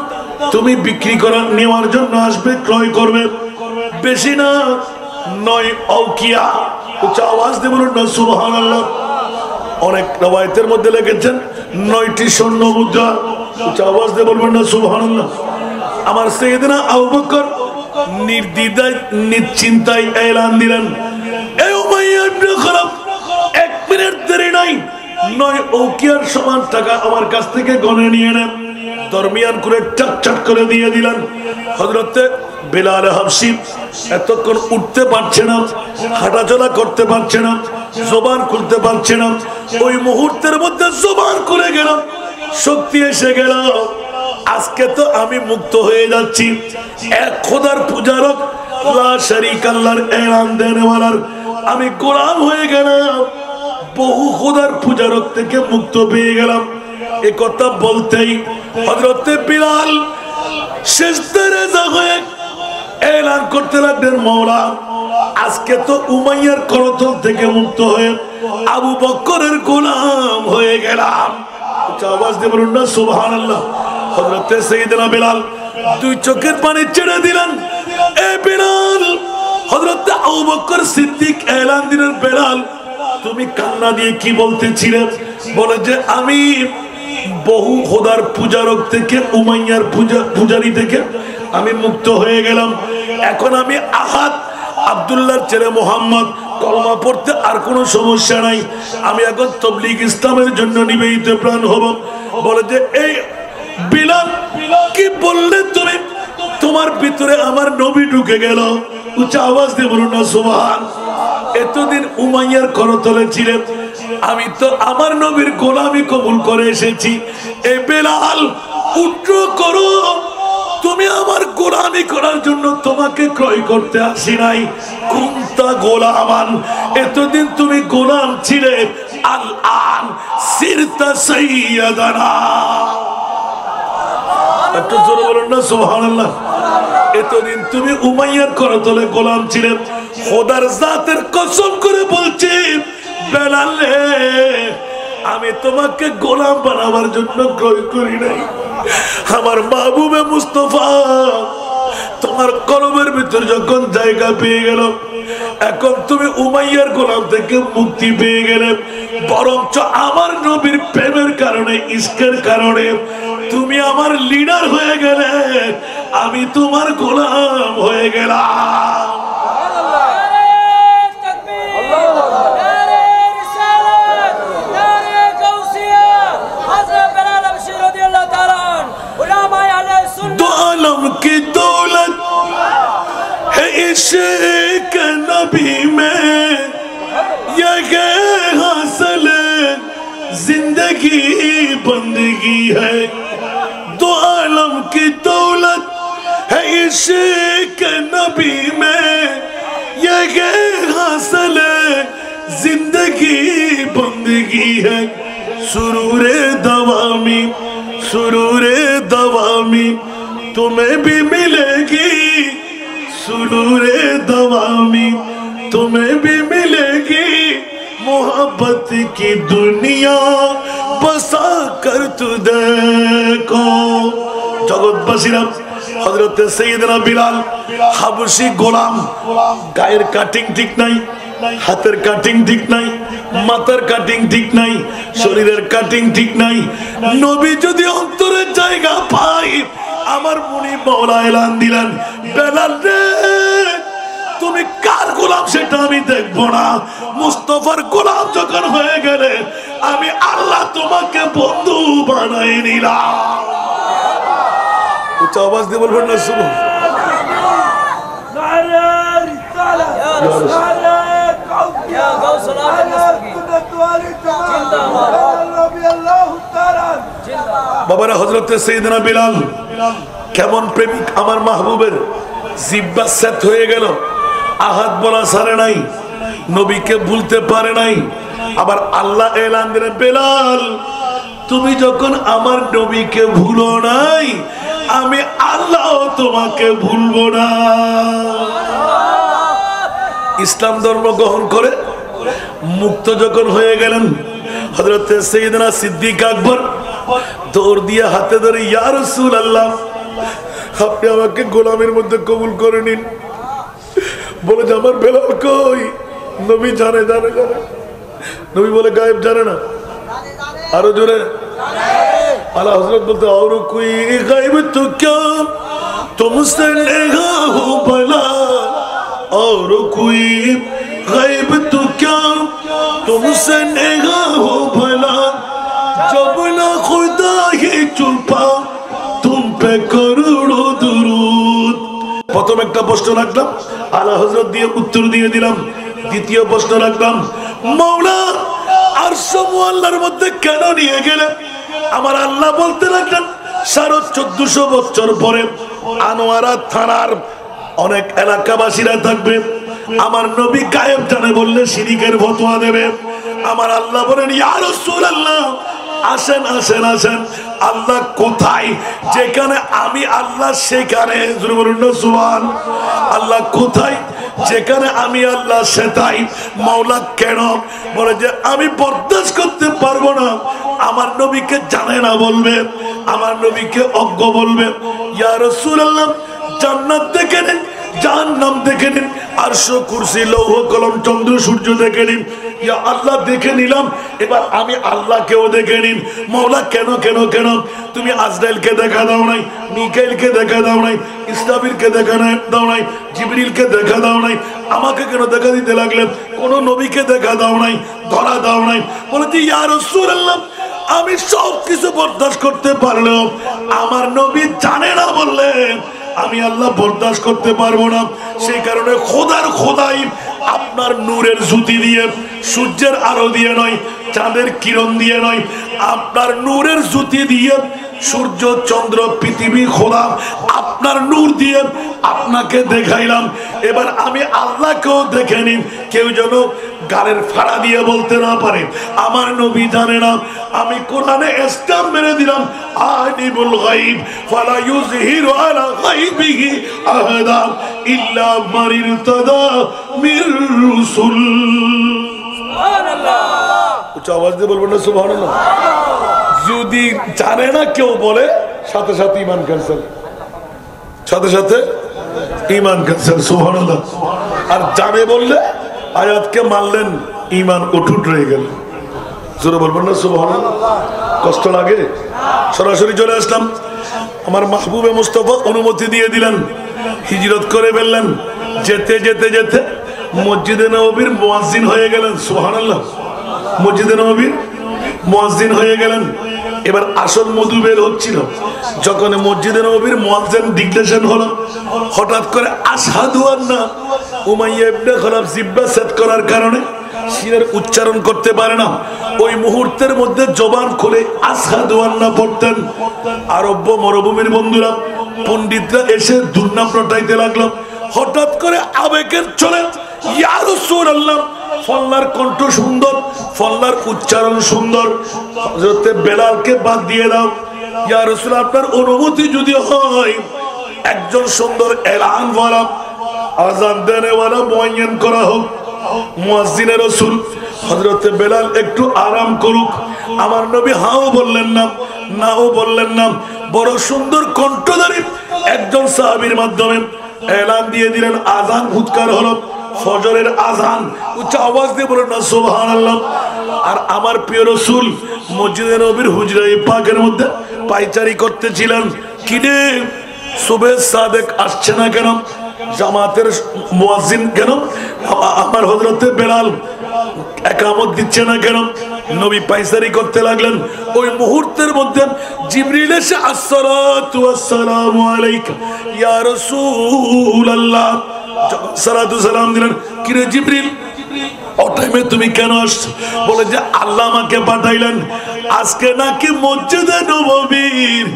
তুমি বিক্রি করার নেওয়ার জন্য আসবে, ক্রয় করবে, বেশি না 9 আউকিয়া। উচ্চ আওয়াজ দিয়ে বলুন না সুবহানাল্লাহ। অনেক রওয়ায়াতের মধ্যে লিখেছেন 9টি স্বর্ণ মুদ্রা। উচ্চ আওয়াজ দিয়ে বলবেন না সুবহানাল্লাহ। আমার সাইয়েদনা আবু বকর নির্দ্বিধায় নিশ্চিন্তায় এলান দিলেন, এই উমাইয়া ইবনে খালাফ, 1 মিনিট দেরি নাই, 9 আউকিয়ার সমান টাকা আমার কাছ থেকে গনে নিয়ে নেন। দরমিয়ান করে চটচট করে দিয়ে দিলেন। হযরতে বেলাল হাবশী এতক্ষণ উঠতে পারছে না, হাঁটাচলা করতে পারছে না, জবান খুলতে পারছে না। ওই মুহূর্তের মধ্যে জবান খুলে গেল, শক্তি এসে গেল। আজকে তো আমি মুক্ত হয়ে যাচ্ছি, এক খোদার পূজারক, লা শারীকা আল্লাহর এলান দেনেওয়ালার আমি গোলাম হয়ে গেলাম, বহু খোদার পূজারক থেকে মুক্ত পেয়ে গেলাম। এ কথা বলতেই হযরতে বিলাল সিজদায় হয়ে এলান করতে লাগলেন, মাওলা আজকে তো উমাইয়ার করতল থেকে মুক্ত হয়ে আবু বকরের গোলাম হয়ে গেলাম। আওয়াজ দিয়ে বলুন না সুবহানাল্লাহ। হযরতে সাইয়েদনা বেলাল দুই চোখের পানি ছেড়ে দিলেন। এ বেলাল, হযরতে আবু বকর সিদ্দিক এলান দিলেন, বেলাল তুমি কান্না দিয়ে কি বলতেছিলে? বলে যে আমি বহু খোদার পূজারক থেকে, উমাইয়ার পূজারি থেকে আমি মুক্ত হয়ে গেলাম। এখন আমি আহাদ আব্দুল্লাহর ছেলে মোহাম্মদ, কলমা পড়তে আর কোনো সমস্যা নাই। আমি এখন তাবলীগ ইসলামের জন্য নিবেদিত প্রাণ হব। বলে যে এই বিলাল কি বললে তুমি? তোমার ভিতরে আমার নবী ঢুকে গেল। উচ্চ আওয়াজ দিয়ে বলুন না সুবহান। এতদিন উমাইয়ার করতলে ছিলেন, আমি তো আমার নবীর গোলামি কবুল করে এসেছি। এই বেলাল উঠ্র করো, তুমি আমার গোলামি করার জন্য তোমাকে ক্রয় করতে আসি নাই। কুনতা গোলামান, এতদিন তুমি গোলাম ছিলে, আল আন সিরতা সাইয়্যিদানা। একটু জোরে বলুন না সুবহানাল্লাহ। এতদিন তুমি উমাইয়ার করতলে গোলাম ছিলে। খোদার জাতের কসম করে বলছি বেলাল রে, আমি তোমাকে গোলাম বানাবার জন্য ক্রয় করি নাই। আমার মাহবুবে মুস্তাফা তোমার কলমের ভিতর যখন জায়গা পেয়ে গেল, এখন তুমি উমাইয়ার গোলাম থেকে মুক্তি পেয়ে গেলে, বরঞ্চ আমার নবীর প্রেমের কারণে, ইশকের কারণে তুমি আমার লিডার হয়ে গেলে, আমি তোমার গোলাম হয়ে গেলাম। की दौलत है इश्क नबी में, ये हासिल जिंदगी बंदगी है। दो आलम की दौलत है इश्क नबी में, ये हासिल जिंदगी बंदगी है। सुरूरे दवामी, सुरूरे दवामी तुम्हें भी मिलेगी, सुरूरे दवामी तुम्हें भी मिलेगी। मोहब्बत की दुनिया बसा कर तू देखो। जगतबासीरा हजरत सैयदना बिलाल हाबशी गोलाम, गाয়ের কাটিং ঠিক নাই, হাতের কাটিং ঠিক নাই, মাথার কাটিং ঠিক নাই, শরীরের কাটিং ঠিক নাই। নবী যদি অন্তরের জায়গা পায়, আমার মুনি মাওলা এলান দিলেন, বেলাল রে তুমি কার গোলাম সেটা আমি দেখবো না, মুস্তাফার গোলাম যখন হয়ে গেলে আমি আল্লাহ তোমাকে বন্ধু বানাই নিলাম। উচ্চ আওয়াজ দিয়ে বলবেন না সুবহান। বাবারা, হযরতে সাইয়েদনা বিলাল কেমন প্রেমিক আমার মাহবুবের, জিহ্বা সেট হয়ে গেল, আহাদ বলা ছাড়ে নাই, নবীকে ভুলতে পারে নাই। আবার আল্লাহ এলান দিলেন, বেলাল তুমি যখন আমার নবীকে ভুলো নাই, আমি আল্লাহ তোমাকে ভুলবো না। ইসলাম ধর্ম গ্রহণ করে মুক্ত যখন হয়ে গেলেন, হযরতে সাইয়েদনা সিদ্দিক আকবর দৌড় দিয়ে হাতে ধরে, ইয়া রাসূলুল্লাহ আপনি আমাকে গোলামের মধ্যে কবুল করে নিন। বলে যে আমার বেলাল কই? নবী জানে জানে জানে। নবী বলে গায়েব জানে না, আরো জোরে। আলা হযরত বলতে, और कोई गायब तो क्या तुमसे नेहा हो भला, और कोई गायब तो क्या तुमसे नेहा हो भला, जब ना खुदा ही छुपा तुम पे करोड़ों दुरूद। প্রথম একটা প্রশ্ন রাখলাম, আলা হযরত দিয়ে উত্তর দিয়ে দিলাম। দ্বিতীয় প্রশ্ন রাখলাম, মাওলা আরশ মুআল্লার মধ্যে কেন নিয়ে গেলে? আমার আল্লাহ বলতে লাগলেন, 1450 বছর পরে আনোয়ারা থানার অনেক এলাকাবাসীরা থাকবে, আমার নবী গায়েব জানে বললে শিরকের ফতোয়া দেবে। আমার আল্লাহ বলেন, ইয়া রাসূলুল্লাহ আসেন আসেন আসেন। আল্লাহ কোথায়? যেখানে আমি আল্লাহ সেখানে। জোরে বলুন না সুবহান। আল্লাহ কোথায়? যেখানে আমি আল্লাহ সেটাই মাওলা কেন বলে যে আমি বরদাস্ত করতে পারবো না আমার নবীকে জানে না বলবে, আমার নবীকে অজ্ঞ বলবে। ইয়া রাসূলুল্লাহ জান্নাত দেখে নিন, জাহান্নাম দেখে নিন, আরশ কুরসি লৌহ কলম চন্দ্র সূর্য দেখে নিন। ইয়া আল্লাহ দেখে নিলাম, এবার আমি আল্লাহকেও দেখে নিন। মাওলা কেন কেন কেন তুমি আজরাইলকে দেখা দাও নাই, মিকাইলকে দেখা দাও নাই, ইসরাফিলকে দেখা দাও নাই, জিবরিলকে দেখা দাও নাই, আমাকে কেন দেখা দিতে লাগলেন? কোন নবীকে দেখা দাও নাই, ধরা দাও নাই। বলে যে ইয়া রাসূলুল্লাহ আমি সব কিছু বরদাস্ত করতে পারলেও আমার নবী জানে না বললে আমি আল্লাহ বরদাস্ত করতে পারবো না। সেই কারণে খোদার খোদাই আপনার নূরের জ্যোতি দিয়ে, সূর্যের আলো দিয়ে নয়, চাঁদের কিরণ দিয়ে নয়, আপনার নূরের জ্যোতি দিয়ে সূর্য চন্দ্র পৃথিবী খোদা আপনার নূর দিয়ে আপনাকে দেখাইলাম। এবার আমি আল্লাহকেও দেখে নিন, কেউ যেন গালের ফাড়া দিয়ে বলতে না পারে আমার নবী জানে না। আমি কোরআনে স্ট্যাম্প মেরে দিলাম আলিমুল গায়ব ফালা ইউযহিরু আলা গায়বিহি আহাদা ইল্লা মান ইরতাদা মির রাসূল। সুবহানাল্লাহ, উচ্চ আওয়াজ দিয়ে বলবেন না সুবহানাল্লাহ। যদি জানে না কেউ বলে সাথে সাথে ঈমান ক্যান্সেল, সাথে সাথে ঈমান ক্যান্সেল। সুবহানাল্লাহ। আর জানে বললে আয়াতকে মানলেন, ঈমান অটুট রয়ে গেল। জোরে বলবেন না সুবহানাল্লাহ। কষ্ট লাগে? সরাসরি চলে আসলাম। আমার মাহবুবে মুস্তাফা অনুমতি দিয়ে দিলেন, হিজরত করে ফেললেন। যেতে যেতে যেতে মসজিদে নববীর মুয়াজ্জিন হয়ে গেলেন। সুবহানাল্লাহ। মসজিদে নববীর মুয়াজ্জিন হয়ে গেলেন। এবার আসল মধু বের হচ্ছিল যখন মসজিদে নববীর মুয়াজ্জিন ডিক্লেরেশন হলো, হঠাৎ করে আশহাদু আন্না উমাইয়া ইবনে খালাফ জিহ্বা সেট করার কারণে সিনের উচ্চারণ করতে পারে না। ওই মুহূর্তের মধ্যে জবান খুলে আশহাদু আন্না পড়তেন। আরব্য মরুভূমির বন্ধুরা, পণ্ডিতরা এসে দুর্নাম রটাইতে লাগলো। হঠাৎ করে আবেগের চলে ইয়া রাসূলুল্লাহ, ফল্লার কণ্ঠ সুন্দর, ফল্লার উচ্চারণ সুন্দর, হযরত বেলালকে বাদ দিয়ে দাও। ইয়া রাসূল আপনার অনুমতি যদি হয় একজন সুন্দর এলান ওয়ালা, আযান দেনে ওয়ালা মুআয়্যান করা হোক। মুয়াজ্জিনে রাসূল হযরত বেলাল একটু আরাম করুক। আমার নবী হাও বললেন না, নাও বললেন না, বড় সুন্দর কণ্ঠধারী একজন সাহাবীর মাধ্যমে এলান দিয়ে দিলেন। আযান উৎকার হলো, ফজরের আযান। উচ্চ আওয়াজ দিয়ে বলেন না সুবহানাল্লাহ। আর আমার প্রিয় রাসূল মসজিদে নববীর হুজরায়ে পাকের মধ্যে পায়চারি করতেছিলেন। কিরে সুবহে সাদেক আসছে না কেন? জামাতের মুয়াজ্জিন কেন? আমার হযরতে বেলাল একামত দিচ্ছে না কেন? নবী পায়চারি করতে লাগলেন। ওই মুহূর্তের মধ্যে জিবরিল এসে আসসালাতু ওয়াসসালামু আলাইকা ইয়া রাসূলুল্লাহ সালাতু সালাম দিলেন। কিরে জিবরিল ও টাইমে তুমি কেন আসছো? বলে যে আল্লাহ আমাকে পাঠাইলেন, আজকে নাকি মসজিদে নববীর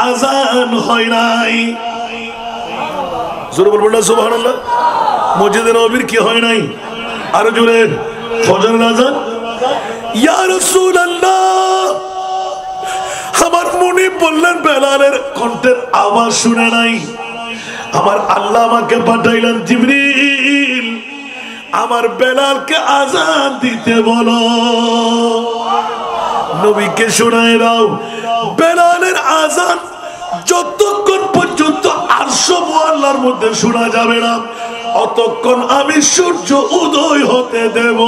আযান হয় নাই। জোরে বলবেন না সুবহানাল্লাহ। মসজিদে নববীর কি হয় নাই? আরো জোরে, ফজরের আযান। ইয়া রাসূলুল্লাহ আমার মনে বললেন বেলালের কণ্ঠের আওয়াজ শুনে নাই। আমার আল্লাহ আমাকে পাঠাইলেন জিবরিল আমার বেলালকে আযান দিতে বলো। নবীকে শোনায় দাও বেলালের আযান যতক্ষণ পর্যন্ত আরশ মুআল্লার মধ্যে শোনা যাবে না অতক্ষণ আমি সূর্য উদয় হতে দেব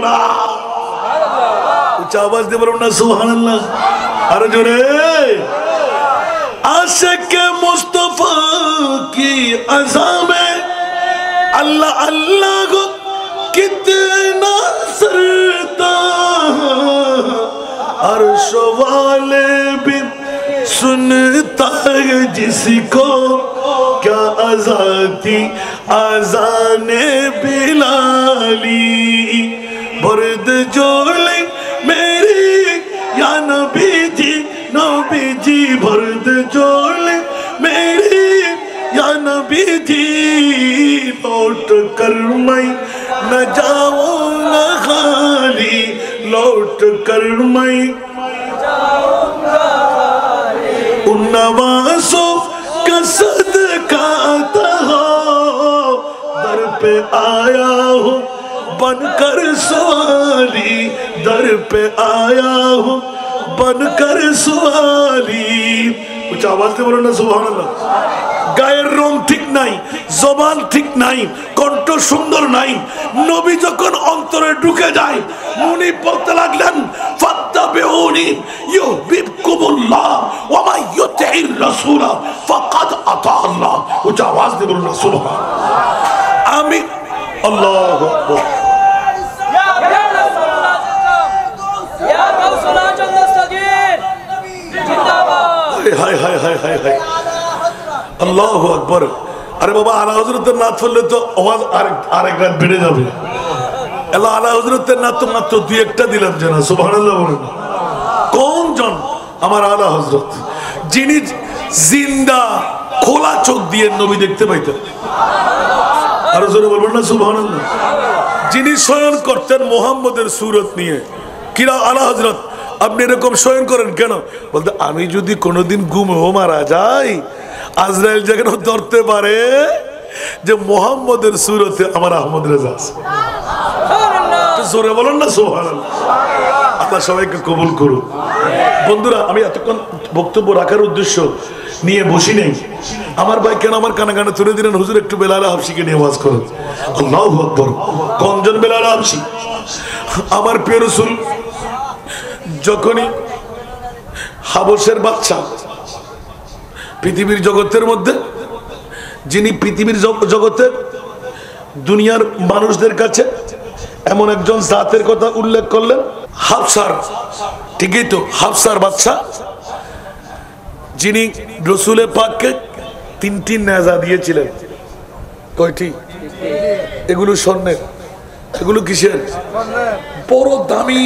না। উচ্চ আওয়াজ দিয়ে বলুন না সুবহানাল্লাহ। আরো জোরে। आशिक़े मुस्तफा की अज़ा में अल्लाह अल्लाह को कितना सरता, अर्श वाले भी सुनता है जिसको क्या आज़ादी आज़ाने बिलाली। बर्द जोड़े मेरी या नबी जी, नबी जी बर्द जोड़े मेरी या नबी जी। लौट कर मैं न जाऊंगा खाली, लौट कर मैं उन नवासों का सदका हो, दर पे आया हूँ बनकर सवाली, दर पे आया हूँ बनकर सवाली। कुछ आवाज दे बोलो ना सुभान अल्लाह। গায়ের রং ঠিক নাই, জবান ঠিক নাই, কণ্ঠ সুন্দর নাই, নবী যখন অন্তরে ঢুকে যায় মুনি বলতে লাগলেন ফাত্তাবিউনি ইউহিব্বুকুমুল্লাহ ওয়া মান ইউতি'র রাসূল ফাকাদ আতা আল্লাহ। উচ্চ আওয়াজ দিয়ে বলুন সুবহান। আমি আল্লাহু আকবার। ইয়া রাসূলুল্লাহ ইয়া গাউসুল আজম দস্তগীর জিন্দাবাদ। হায় হায় হায় হায় হায় আল্লাহু আকবার। আরে বাবা আলা হযরতের নাত পড়লে তো আওয়াজ আরেক রাত বেড়ে যাবে। আল্লাহ আলা হযরতের নাত তো মাত্র দুই একটা দিলাম জানা সুবহানাল্লাহ বলেন। কোন জন? আমার আলা হযরত, যিনি জিন্দা খোলা চোখ দিয়ে নবী দেখতে পাইতেন। আরো জোরে বলবেন না সুবহানাল্লাহ। যিনি শয়ন করতেন মুহাম্মদের সূরত নিয়ে। কিরা আলা হযরত আপনি এরকম শয়ন করেন কেন? বলতে আমি যদি কোনোদিন ঘুমেও মারা যাই আজরাইল যেন ধরতে পারে যে মুহাম্মদের সূরতে আমার আহমদ রেজা আছে। জোরে বলেন না সুবহানাল্লাহ। আল্লাহ সবাইকে কবুল করুন। বন্ধুরা আমি এতক্ষণ বক্তব্য রাখার উদ্দেশ্য নিয়ে বসি নেই। আমার ভাই কেন আমার কানে কানে তুলে দিলেন হুজুর একটু বেলাল হাবশিকে নিয়ে ওয়াজ করুন। আল্লাহু আকবার। কোনজন বেলাল হাবশি? আমার প্রিয় রাসূল যখনই হাবশের বাচ্চা পৃথিবীর জগতের মধ্যে, যিনি পৃথিবীর জগতে দুনিয়ার মানুষদের কাছে এমন একজন জাতের কথা উল্লেখ করলেন, হাবশার, ঠিকই তো, হাবশার বাদশা, যিনি রসুলের পাককে 3টি নেজা দিয়েছিলেন। কয়টি? এগুলো স্বর্ণের। এগুলো কিসের? বড় দামি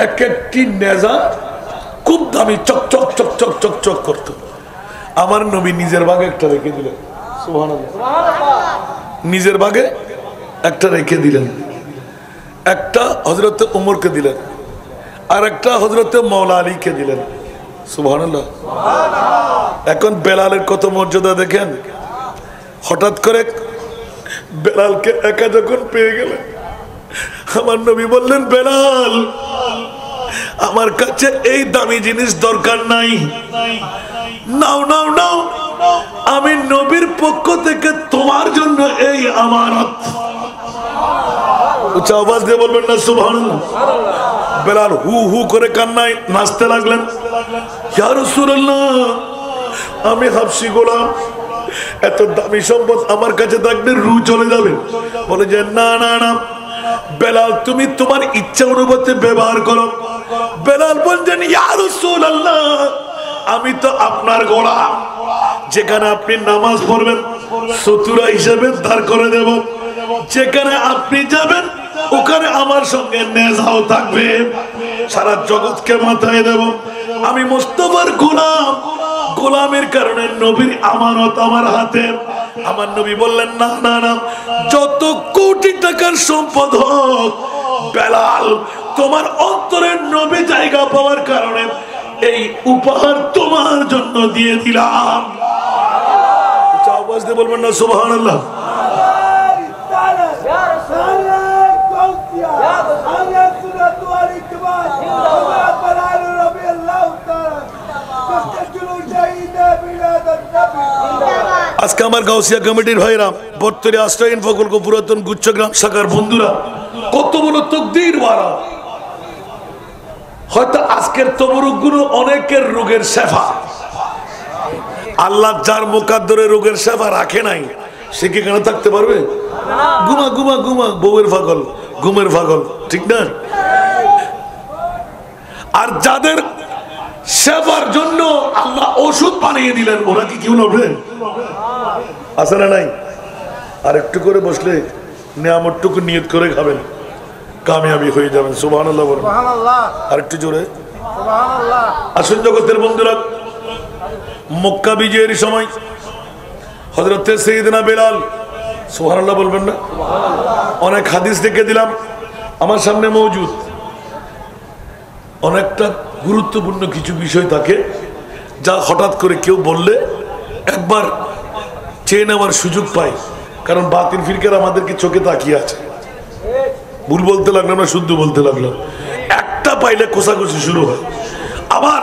এক একটি নেজা, খুব দামি, চকচক চকচক চকচক করত। আমার নবী নিজের ভাগে একটা রেখে দিলেন সুবহানাল্লাহ। নিজের ভাগে একটা রেখে দিলেন, একটা হযরত ওমরকে দিলেন, আর একটা হযরত মাওলা আলীকে দিলেন সুবহানাল্লাহ। এখন বেলালের কত মর্যাদা দেখেন। হঠাৎ করে বেলালকে একা যখন পেয়ে গেলেন আমার নবী বললেন বেলাল আমার কাছে এই দামি জিনিস দরকার নাই, নাও নাও নাও, আমি নবীর পক্ষ থেকে তোমার জন্য এই আমানত। উচ্চ আওয়াজ দিয়ে বলবেন না সুবহানাল্লাহ। বেলাল হু হু করে কান্নায় নাচতে লাগলেন। ইয়া রাসূলুল্লাহ আমি হাবশী গোলাম, এত দামি সম্পদ আমার কাছে থাকলে রু চলে যাবে। বলে যে না না না বেলাল তুমি তোমার ইচ্ছা অনুভূতি ব্যবহার করো। বেলাল বলছেন ইয়া রাসূলুল্লাহ আমি তো আপনার গোলাম, যেখানে আপনি নামাজ পড়বেন সতুরা হিসেবে দাঁড় করে দেব, যেখানে আপনি যাবেন ওখানে আমার সঙ্গে নেজাও থাকবে, সারা জগৎকে মাথায় দেব। আমি মুস্তাফার গোলাম, গোলামের কারণে নবীর আমানত আমার হাতে। আমার নবী বললেন না না না যত কোটি টাকার সম্পদ হোক বেলাল তোমার অন্তরের নবী জায়গা পাওয়ার কারণে এই উপহার তোমার জন্য দিয়ে দিলাম। আওয়াজ দিয়ে বলবেন না সুবহানাল্লাহ। আজকে আমার গাউসিয়া কমিটির ভাইরা, বর্তমানে আশ্রয়ন প্রকল্প পুরাতন গুচ্ছগ্রাম শাখার বন্ধুরা, কত বড় তাকদীর বাড়া। হয়তো আজকের তবরুক গুলো অনেকের রোগের শেফা। আল্লাহ যার মুকাদ্দরে রোগের শেফা রাখে নাই সে কি কেন থাকতে পারবে? ঘুমা ঘুমা ঘুমা, বউয়ের পাগল, ঘুমের পাগল, ঠিক না? আর যাদের সেবার জন্য আল্লাহ ওষুধ বানিয়ে দিলেন ওরা কি কেউ নড়বে? আছে না নাই? আর একটু করে বসলে নিয়ামতটুকু নিয়ত করে খাবেন, কামিয়াবি হয়ে যাবেন। সুবহানাল্লাহ বলেন। আর একটু জোরে সুবহানাল্লাহ। আসুন জগতের বন্ধুরা, মক্কা বিজয়ের সময় হযরত সাইয়েদনা বেলাল, সুবহানাল্লাহ বলবেন না? অনেক হাদিস দেখে দিলাম আমার সামনে মওজুদ। অনেকটা গুরুত্বপূর্ণ কিছু বিষয় থাকে যা হঠাৎ করে কেউ বললে একবার চেয়ে নেওয়ার সুযোগ পায়, কারণ বাতিল ফিরকার আমাদেরকে চোখে তাকিয়ে আছে। ভুল বলতে লাগলাম না শুদ্ধ বলতে লাগলাম, একটা পাইলে কোষাকুষি শুরু হয়। আবার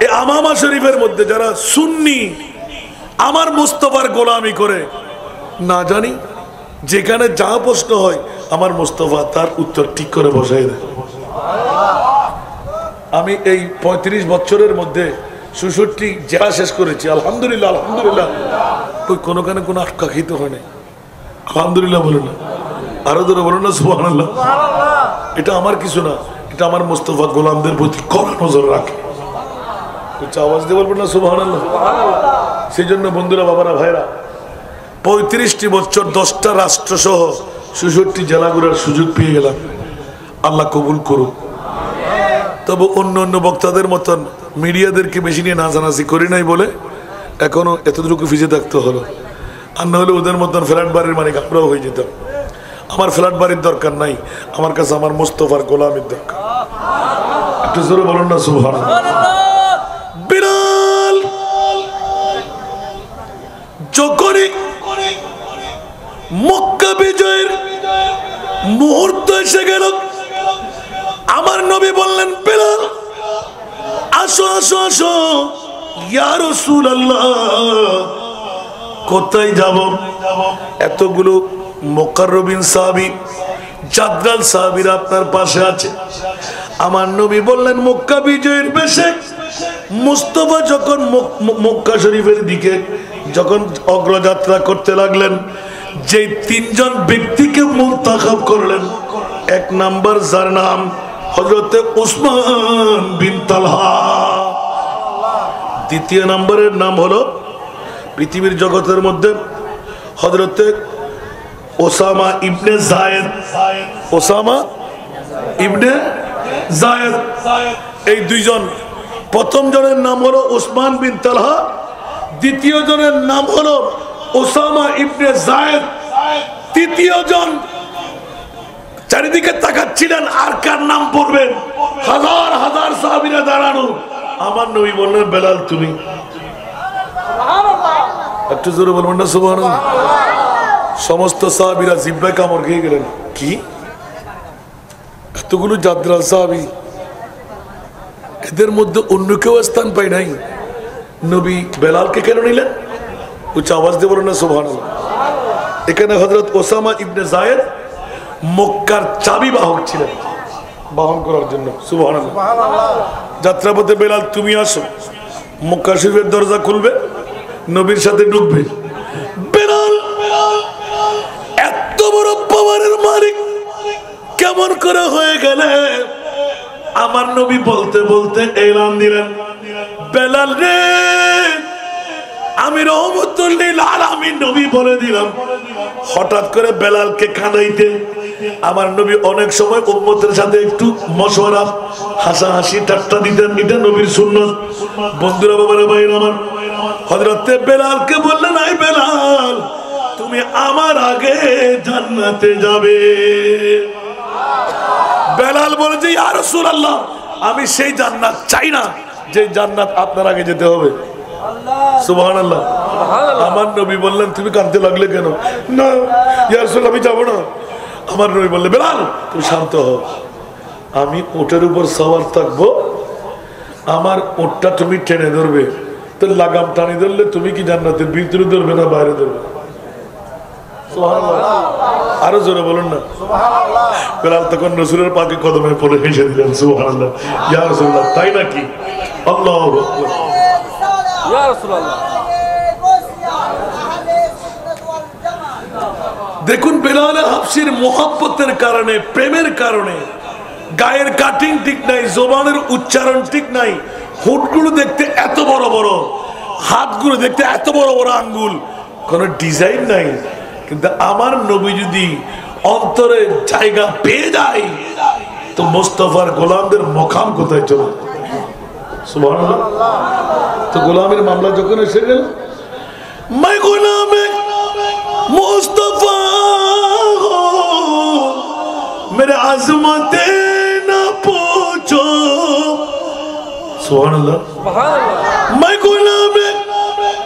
এই আমামা শরীফের মধ্যে যারা সুন্নি আমার মুস্তফার গোলামি করে, না জানি যেখানে যা প্রশ্ন হয় আমার মুস্তফা তার উত্তর ঠিক করে বসাই দেয়। আমি এই 35 বছরের মধ্যে 66 জেলা শেষ করেছি, আলহামদুলিল্লাহ আলহামদুলিল্লাহ। ওই কোনোখানে কোনো আটকা খেতে হয় নাই, আলহামদুলিল্লাহ বলে না, আরো ধরে বলো না সুবহানাল্লাহ। এটা আমার কিছু না, এটা আমার মুস্তফা গোলামদের প্রতি কড়া নজর রাখে। আওয়াজ দিয়ে বলবো না সুবহানাল্লাহ। সেই জন্য বন্ধুরা, বাবারা, ভাইরা, 35টি বছর 10টা রাষ্ট্র সহ 66 জেলা ঘোরার সুযোগ পেয়ে গেলাম। আল্লাহ কবুল করুন। তবে অন্য অন্য বক্তাদের মতন মিডিয়াদেরকে বেশি নিয়ে নাচানাচি করি নাই বলে এখনো এতটুকু ফিজে থাকতে হলো। আর না হলে ওদের মতন ফ্ল্যাট বাড়ির মালিক আমরাও হয়ে যেতাম। আমার ফ্ল্যাট বাড়ির দরকার নাই, আমার কাছে আমার মুস্তফার গোলামের দরকার। একটু জোরে বলুন না সুবহানাল্লাহ। বিড়াল যখনই মক্কা বিজয়ের মুহূর্ত এসে গেল, আমার নবী বললেন, বেলাল আসো আসো আসো, ইয়া রাসূলুল্লাহ। কোথায় যাব? এতগুলো মুকাররবিন সাহাবী, জাদরাল সাহাবীরা আপনার পাশে আছে। আমার নবী বললেন, মক্কা বিজয়ের বেশে মুস্তাফা যখন মক্কা শরীফের দিকে যখন অগ্রযাত্রা করতে লাগলেন, যে 3জন ব্যক্তিকে মুনতাখাব করলেন, 1 নাম্বার যার নাম হযরতে উসমান বিন তালহা, 2য় নম্বরের নাম হলো পৃথিবীর জগতের মধ্যে হযরতে ওসামা ইবনে যায়েদ, ওসামা ইবনে যায়েদ। এই 2জন, প্রথম জনের নাম হলো উসমান বিন তালহা, দ্বিতীয় জনের নাম হলো ওসামা ইবনে যায়েদ। 3য় জন চারিদিকে তাকাচ্ছিলেন আর কার নাম পড়বেন। হাজার হাজার সাহাবীরা দাঁড়ানো। আমার নবী বললেন, বেলাল তুমি। একটু জোরে বলবেন না সুবহানাল্লাহ। সমস্ত সাহাবীরা জিহ্বায় কামড় খেয়ে গেলেন। কি এতগুলো জাদরাল সাহাবী, এদের মধ্যে অন্য কেউ স্থান পায় নাই, নবী বেলালকে কেন নিলেন? উচ্চ আওয়াজ দিয়ে বলুন না সুবহানাল্লাহ। এখানে হযরত ওসামা ইবনে যায়েদ মক্কার চাবি বাহক ছিলেন, বহন করার জন্য। সুবহানাল্লাহ। যাত্রাপথে বেলাল তুমি আসো, মক্কা শরীফের দরজা খুলবে, নবীর সাথে ঢুকবে। বেলাল এত বড় পাওয়ারের মালিক কেমন করে হয়ে গেলে? আমার নবী বলতে বলতে এলান দিলেন, বেলাল রে, আমি রহমতুল লিল আলামিন নবী বলে দিলাম। হঠাৎ করে বেলালকে কাঁদাইতে আমার নবী অনেক সময় উম্মতের সাথে একটু মশওয়ারা, হাসাহাসি, ঠাট্টা দিতেন। এটা নবীর সুন্নাত। বন্ধুরা, বাবারা, ভাইরা আমার, হযরতে বেলালকে বললেন, আই বেলাল, তুমি আমার আগে জান্নাতে যাবে। বেলাল বলেছে, ইয়া রাসূলুল্লাহ, আমি সেই জান্নাত চাই না যে জান্নাত আপনার আগে যেতে হবে। সুবহানাল্লাহ। আমার নবী বললেন, তুমি কাঁদতে লাগলে কেন? না ইয়া রাসূলুল্লাহ, আমি যাবো না। আমার নবী বললেন, বেলাল তুমি শান্ত হও, আমি ওটের উপর সওয়ার থাকবো, আমার ওটটা তুমি টেনে ধরবে। তো লাগাম টানি ধরলে তুমি কি জান্নাতের ভিতরে ধরবে না বাইরে ধরবে? সুবহানাল্লাহ। আরো জোরে বলুন না সুবহানাল্লাহ। বেলাল তখন রাসূলের পাকে কদমে পড়ে হেসে দিলেন। সুবহানাল্লাহ। ইয়া রাসূলুল্লাহ, তাই নাকি? আল্লাহু আকবার। ইয়া রাসূলুল্লাহ। দেখুন, বেলাল হাবশির মুহাব্বতের কারণে, প্রেমের কারণে, গায়ের কাটিং ঠিক নাই, জবানের উচ্চারণ ঠিক নাই, ঠোঁটগুলো দেখতে এত বড় বড়, হাতগুলো দেখতে এত বড় বড় আঙ্গুল, কোনো ডিজাইন নাই। কিন্তু আমার নবী যদি অন্তরে জায়গা পেয়ে যায়, তো মুস্তাফার গোলামদের মকাম কোথায় চলে? সুবহানাল্লাহ। তো গোলামের মামলা যখন এসে গেল, मैं गुलाम मुस्तफा हो, मेरे अजमते न पूछो। सुभान अल्लाह। मैं गुलाम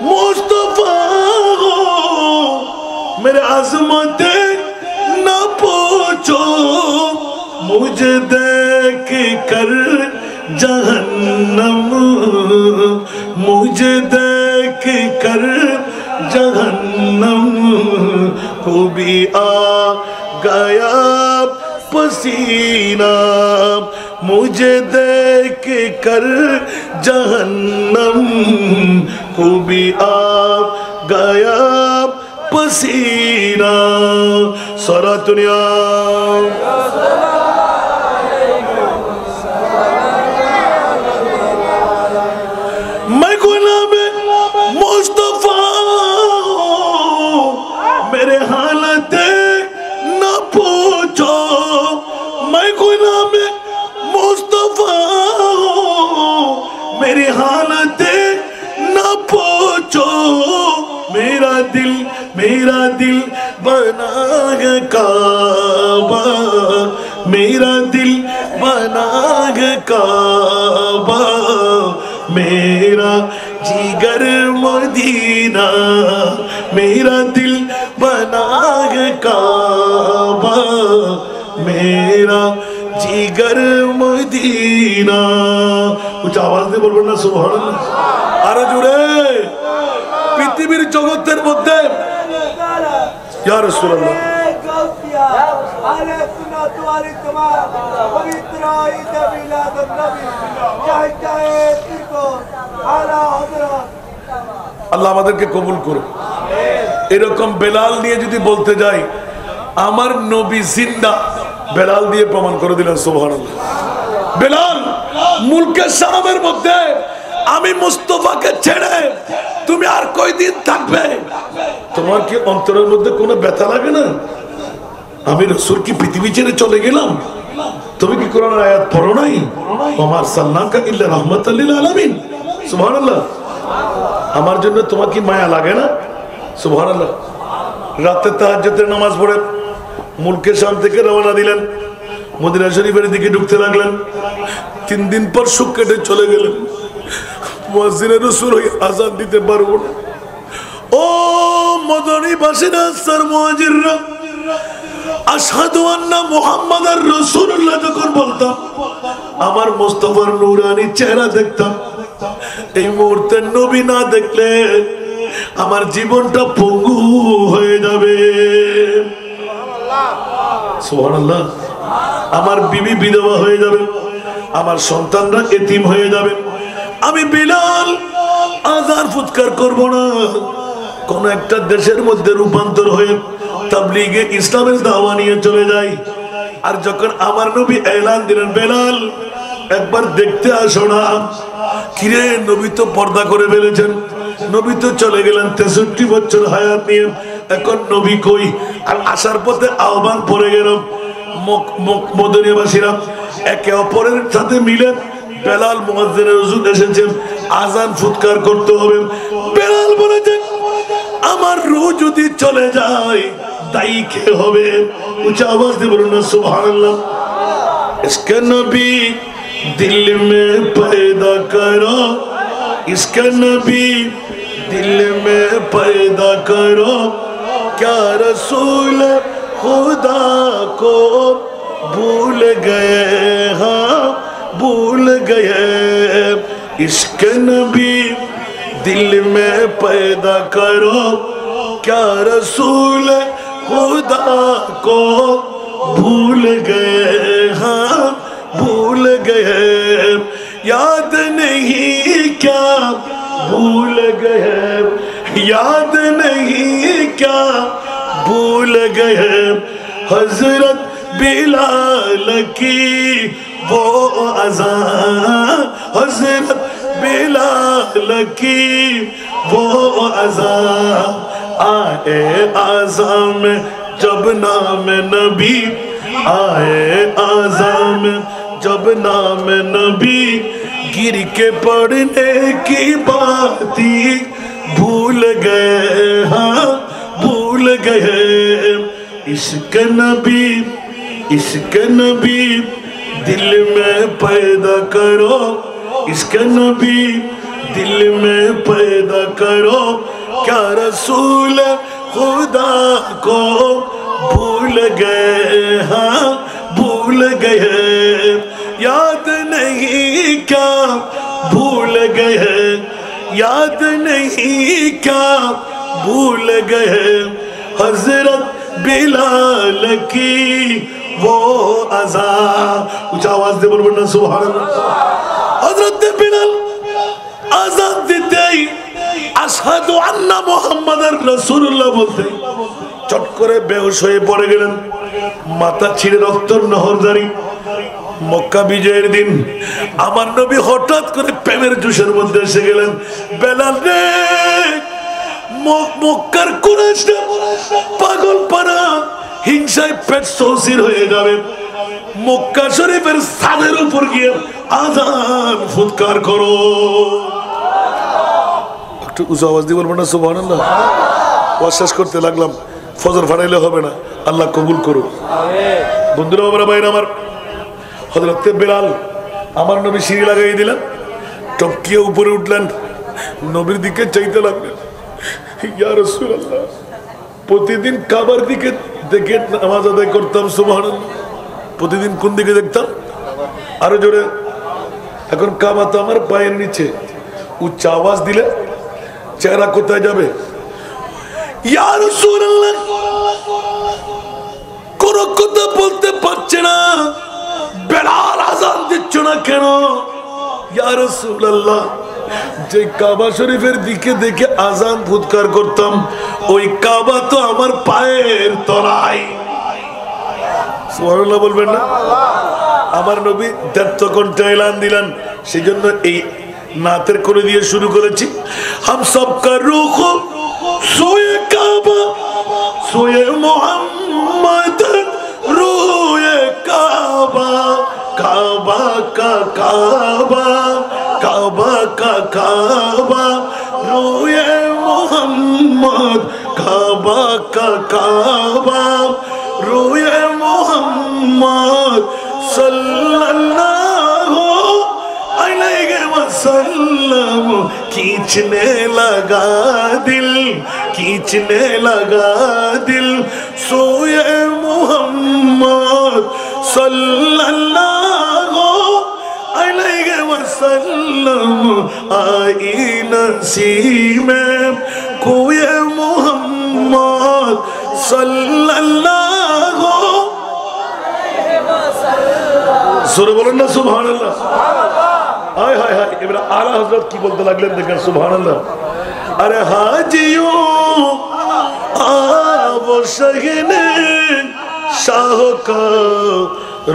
मुस्तफा हो, मेरे अज़मत न पूछो मुझे देख कर जहन्नम, मुझे देख कर जहन्नम को भी आ गया पसीना, मुझे देख कर जहन्नम को भी आ गया पसीना। सारा दुनिया मैं गुलाम मुस्तफा हूं, मेरे हालत न पूछो, मैं गुलाम मुस्तफा हूं, मेरी हालत न पूछो, मेरा दिल बना है काबा, मेरा दिल बना है काबा, मेरा जिगर मदीना, मेरा दिल बना है काबा, मेरा जिगर मदीना। कुछ आवाज দিয়ে বলবেন না সুবহানাল্লাহ? আরো জোরে। পৃথিবীর জগতের মধ্যে ইয়া রাসূলুল্লাহ আল্লাহ আমাদেরকে কবুল করুন। এরকম বেলাল নিয়ে যদি বলতে যাই, আমার নবী জিন্দা, বেলাল দিয়ে প্রমাণ করে দিলেন সুবহানাল্লাহ। বেলাল মুলকে শামের মধ্যে আমি মুস্তাফাকে ছেড়ে তুমি আর কয়দিন থাকবে? তোমার কি অন্তরের মধ্যে কোনো ব্যথা লাগে না? আমি রাসূল কি পৃথিবী ছেড়ে চলে গেলাম? তুমি কি কোরআনের আয়াত পড়ো নাই? ওমা আরসালনাকা ইল্লা রাহমাতাল লিল আলামিন। সুবহানাল্লাহ। আমার জন্য তোমার কি মায়া লাগে না? সুবহানাল্লাহ। রাতে তাহাজ্জুদের নামাজ পড়ে মুলকে শাম থেকে রওনা দিলেন, মদিনা শরীফের দিকে ঢুকতে লাগলেন। 3 দিন পর সুখ কেটে চলে গেলেন। মুয়াজ্জিনে রাসূল আযান দিতে পারবো না। ও মদনী বাসিনা সর মুহাজিররা, আশহাদু আন্না মুহাম্মাদার রাসূলুল্লাহ যখন বলতাম, আমার মুস্তাফার নূরানি চেহারা দেখতাম। এই মুহূর্তে নবী না দেখলে আমার জীবনটা পঙ্গু হয়ে যাবে। সুবহানাল্লাহ। আমার বিবি বিধবা হয়ে যাবে, আমার সন্তানরা এতিম হয়ে যাবে। আমি বিলাল আযান ফুৎকার করব না, কোন একটা দেশের মধ্যে রূপান্তর হয়ে তাবলীগে ইসলামের দাওয়া নিয়ে চলে যাই। আর যখন আমার নবী এলান দিলেন, বেলাল একবার দেখতে আসো না। কিরে, নবী তো পর্দা করে ফেলেছেন, নবী তো চলে গেলেন 63 বছর হায়াত নিয়ে, এখন নবী কই? আর আসার পথে আহ্বান পড়ে গেল। মদিনাবাসীরা একে অপরের সাথে মিলে বেলাল মুয়াজ্জিনের রাসূল এসেছেন, আযান ফুৎকার করতে হবে। বেলাল বলেছেন, আমার রূহ যদি চলে যায় দায়ী কে হবে? উচ্চ আওয়াজ দিয়ে বলুন না সুবহানাল্লাহ। ইসকে নবী দিল মে पैदा करो, इसके नबी दिल में पैदा करो, क्या रसूल खुदा को भूल गए, हाँ भूल गए। इसके नबी दिल में पैदा करो, क्या रसूल खुदा को भूल गए, हाँ भूल गए। याद नहीं क्या भूल गए, याद नहीं क्या भूल गए। हजरत बिलाल की वो अज़ान, हजरत बिलाल की वो अज़ान, आए आज़ान में जब नाम नबी, आए आज़ान में जब नाम नबी, गिर के पढ़ने की बात भूल गए, हाँ भूल गए। इश्क नबी, इश्क नबी दिल में पैदा करो, इश्क नबी दिल में पैदा करो, क्या रसूल खुदा को भूल गए हाँ भूल गए याद नहीं क्या भूल गए याद नहीं क्या भूल गए हजरत बिलाल की वो अज़ा ऊंचा आवाज दे बोलबो ना सुभान अल्लाह हजरत बिलाल आजान देते ही আশহাদু আন্না মুহাম্মাদার রাসূলুল্লাহ বলতে চট করে বেহুশ হয়ে পড়ে গেলেন মাথা ছিঁড়ে রক্তের নহর জারি মক্কা বিজয়ের দিন আমার নবী হঠাৎ করে প্রেমের জোশের মধ্যে এসে গেলেন বেলাল রে মক্কার কুরাইশরা পাগল পারা হিংসায় পেট সৌসির হয়ে যাবে মক্কা শরীফের ছাদের উপর গিয়ে আযান ফুৎকার করো একটু উঁচু আওয়াজ দিয়ে বলবেন না সুবহানাল্লাহ শেষ করতে লাগলাম ফজর ফাটাইলে হবে না আল্লাহ কবুল করুন বন্ধুরা বাবা ভাইরা আমার হযরত বেলাল আমার নবী সিঁড়ি লাগাই দিলেন টপকিয়ে উপরে উঠলেন নবীর দিকে চাইতে লাগলেন ইয়া রাসূলুল্লাহ প্রতিদিন কাবার দিকে দেখে নামাজ আদায় করতাম সুবহানাল্লাহ প্রতিদিন কোন দিকে দেখতাম আরো জোরে এখন কাবা তো আমার পায়ের নিচে উচ্চ আওয়াজ দিলে চেহারা কোথায় যাবে ইয়া রাসূলুল্লাহ কোন কথা বলতে পারছে না বেলাল আযান দিচ্ছ না কেন ইয়া রাসূলুল্লাহ যে কাবা শরীফের দিকে দেখে আযান ফুৎকার করতাম ওই কাবা তো আমার পায়ের তলায় সুবহানাল্লাহ বলবেন না আমার নবী দত্ত কণ্ঠে এলান দিলেন সেজন্য এই नातर को दिए शुरू करेছি हम सबका रुख सोए काबा सोए मोहम्मद रोए काबा काबा का काबा काबा का काबा रोए मोहम्मद काबा का काबा रोए मोहम्मद सल्लल्लाहु अलैहि वसल्लम खींचने लगा दिल सोए मोहम्मद सल्लल्लाहु अलैहि वसल्लम आई नसीब में कोए मोहम्मद सल्लल्लाहु सुर बोलन ना सुभानअल्लाह हाय हाय हाय इब्रा आला हजरत की बोलते लगले देखकर सुभानअल्लाह अरे हाजियों वो शहीने शाह का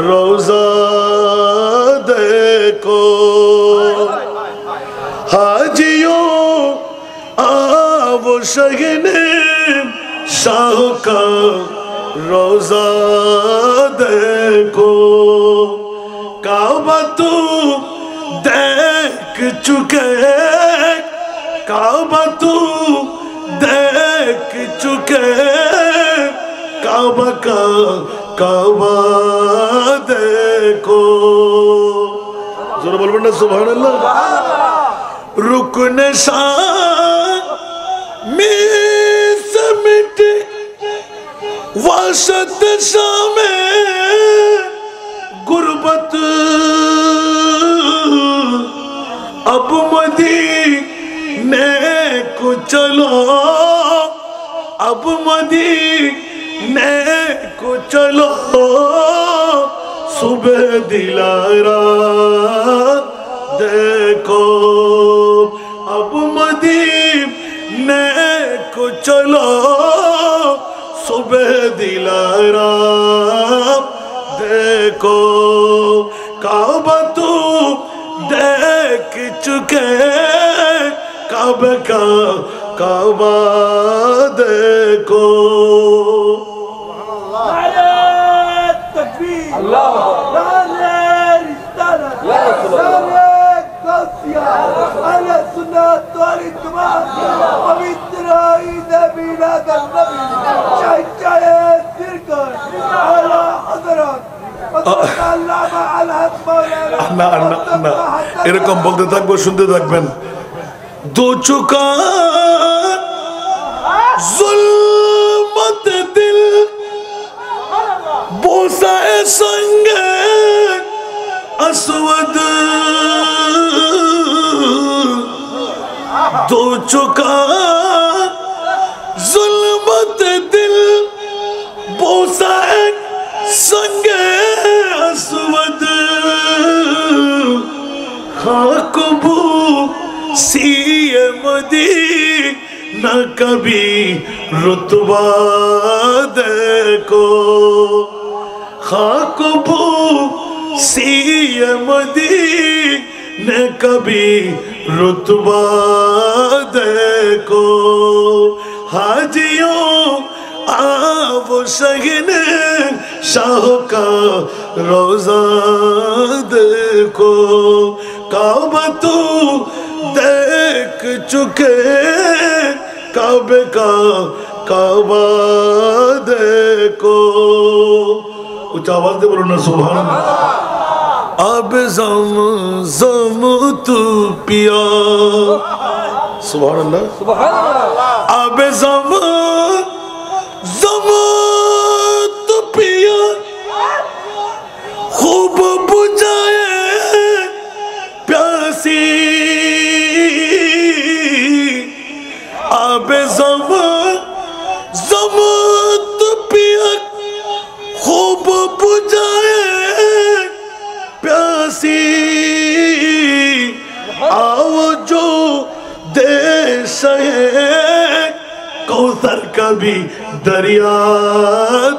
रोजा देखो हाजियों वो शहीने शाह का रोजा देखो काबा तू देख चुके काबा तू देख चुके काबा का काबा देखो जोर बोल ना सुभान अल्लाह रुकन शान में समिट वाशत शामे गुरबत अब मदीने को चलो अब मदीने को चलो सुबह दिलारा देखो अब मदीने को चलो सुबह दिलारा देखो काबा तू देख चुके काबा का काबा देखो এরকম বলতে থাকবো শুনতে থাকবেন দু চুকা संग असवद दो चुका जुल्मत दिल बोसा संग असवद खाकबू सीए मदीना कभी रुतबा देखो खाकबू सीए मदीना कभी रुतबा देखो हाजियों आवो शहीन शाह का रोजा देखो काबा तो देख चुके काबे का काबा देखो उच्च आवाज दे बोलो ना सुभान अल्लाह अब ज़म तू पिया सुभान अल्लाह अब ज़म तू पिया खूब बुझाए प्यासी अब ज़म तू पिया खूब बुझाए प्यासी आओ जो देश है कौसर कभी दरिया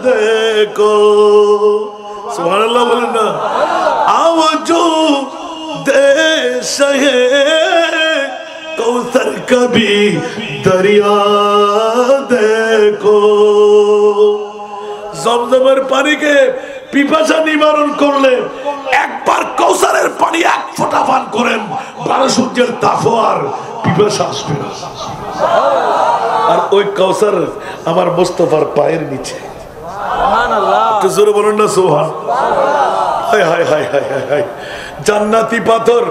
देखो सुभान अल्लाह बोले ना आओ जो देश है कौसर कभी दरिया देखो জমজমের পানিকে পিপাসা নিবারণ করলে একবার কৌসারের পানি এক ফোঁটা পান করেন 12 সূর্যের তাপও আর পিপাসা আসবে না আর ওই কৌসার আমার মুস্তাফার পায়ের নিচে সুবহানাল্লাহ একটু জোরে বলুন না সুবহানাল্লাহ হায় হায় হায় হায় হায় জান্নাতি পাথর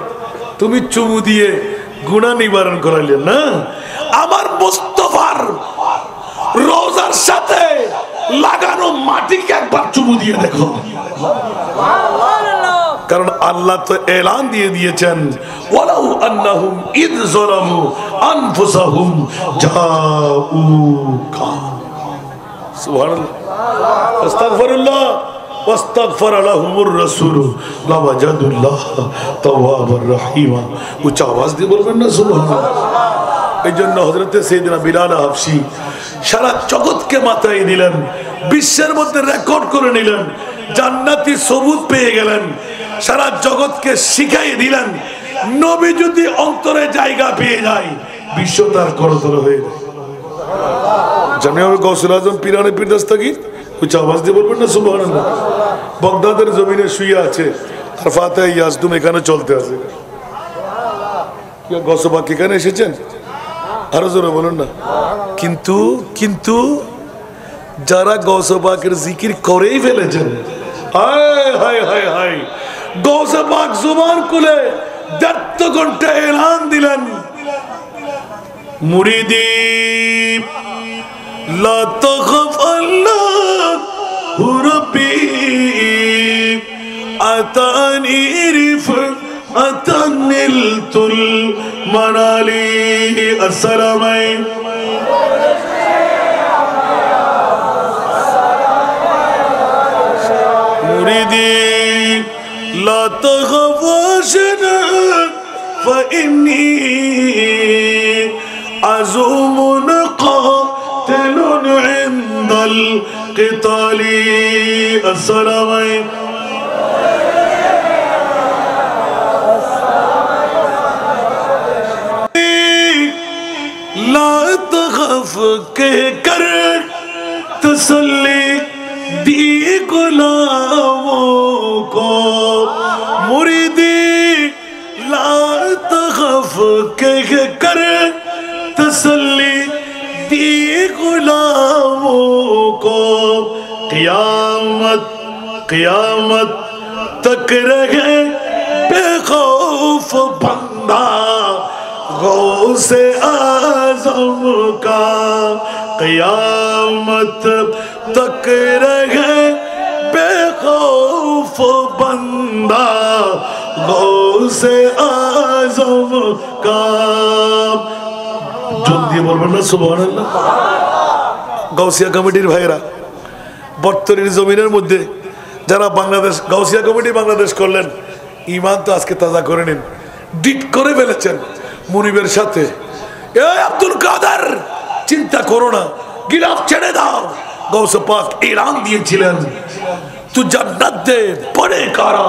তুমি চুমু দিয়ে গুনাহ নিবারণ করাইলে না আমার মুস্তাফার রোজার সাথে লাগানো মাটিকে একবার চুমু দিয়ে দেখো কারণ আল্লাহ তো এলান দিয়ে দিয়েছেন ওয়ালাউ আন্নাহুম ইয যালামু আনফুসাহুম জাউকা সুবহানাল্লাহ আস্তাগফিরুল্লাহ ওয়াস্তাগফার লাহুমুর রাসূল লাওয়াজাদুল্লাহ তাওয়াবার রহিমা উচ্চ আওয়াজ দিয়ে বলবেন না সুবহানাল্লাহ এই জন্য হযরতে সাইয়েদনা বিলাল হাবশী সারা জগৎকে মাথায় দিলেন বিশ্বের মধ্যে রেকর্ড করে নিলেন জান্নাতি সবুত পেয়ে গেলেন সারা জগৎকে শিখাই দিলেন নবী যদি অন্তরে জায়গা পেয়ে যায় বিশ্ব তার করতল হয়ে যায় জানি হবে গৌসুল আজম পীরানে পীর দস্তগীর উচ্চ আওয়াজ দিয়ে বলবেন না সুবহানাল্লাহ বাগদাদের জমিনে শুয়ে আছে আর ফাতিহা ইয়াজদুম এখানে চলতে আছে কি গৌসবাক এখানে এসেছেন আরো জোরে বলুন না কিন্তু কিন্তু যারা গৌসবাকের জিকির করেই ফেলেছেন হায় হায় হায় হায় গৌসবাক জুবান খুলে 1.5 ঘন্টা এলান দিলেন মুরিদি লা তাখাফ আল্লাহু রাব্বি আতানি আতানিলতুল মানালি আসসালামাই মুরিদি লা তাখাফ আশনা ফাইন্নী আযুমুন কাতিলুন ইনদাল কিতালি আসসালামাই कहकर तसल्ली दी गुलामों को मुरीदी ला तखफ कहकर तसल्ली दी गुलामों को क़यामत क़यामत तक रहे बेखौफ बंदा गौसे आज़म का क़यामत तक रहे बेखौफ बंदा गौसे आजम का जोर दिए बोलবেন না সুবহানাল্লাহ। গাউসিয়া কমিটির ভাইরা বর্তমানের জমিনের মধ্যে যারা বাংলাদেশ গাউসিয়া কমিটি বাংলাদেশ করলেন, ঈমান তো আজকে তাজা করে নিন। ডিট করে ফেলেছেন মুনিবের সাথে, এই আব্দুল কাদের চিন্তা করো না, গিলাফ ছেড়ে দাও। গৌসে পাক এলান দিয়েছিলেন, তু জান্নাত দে পরে কারা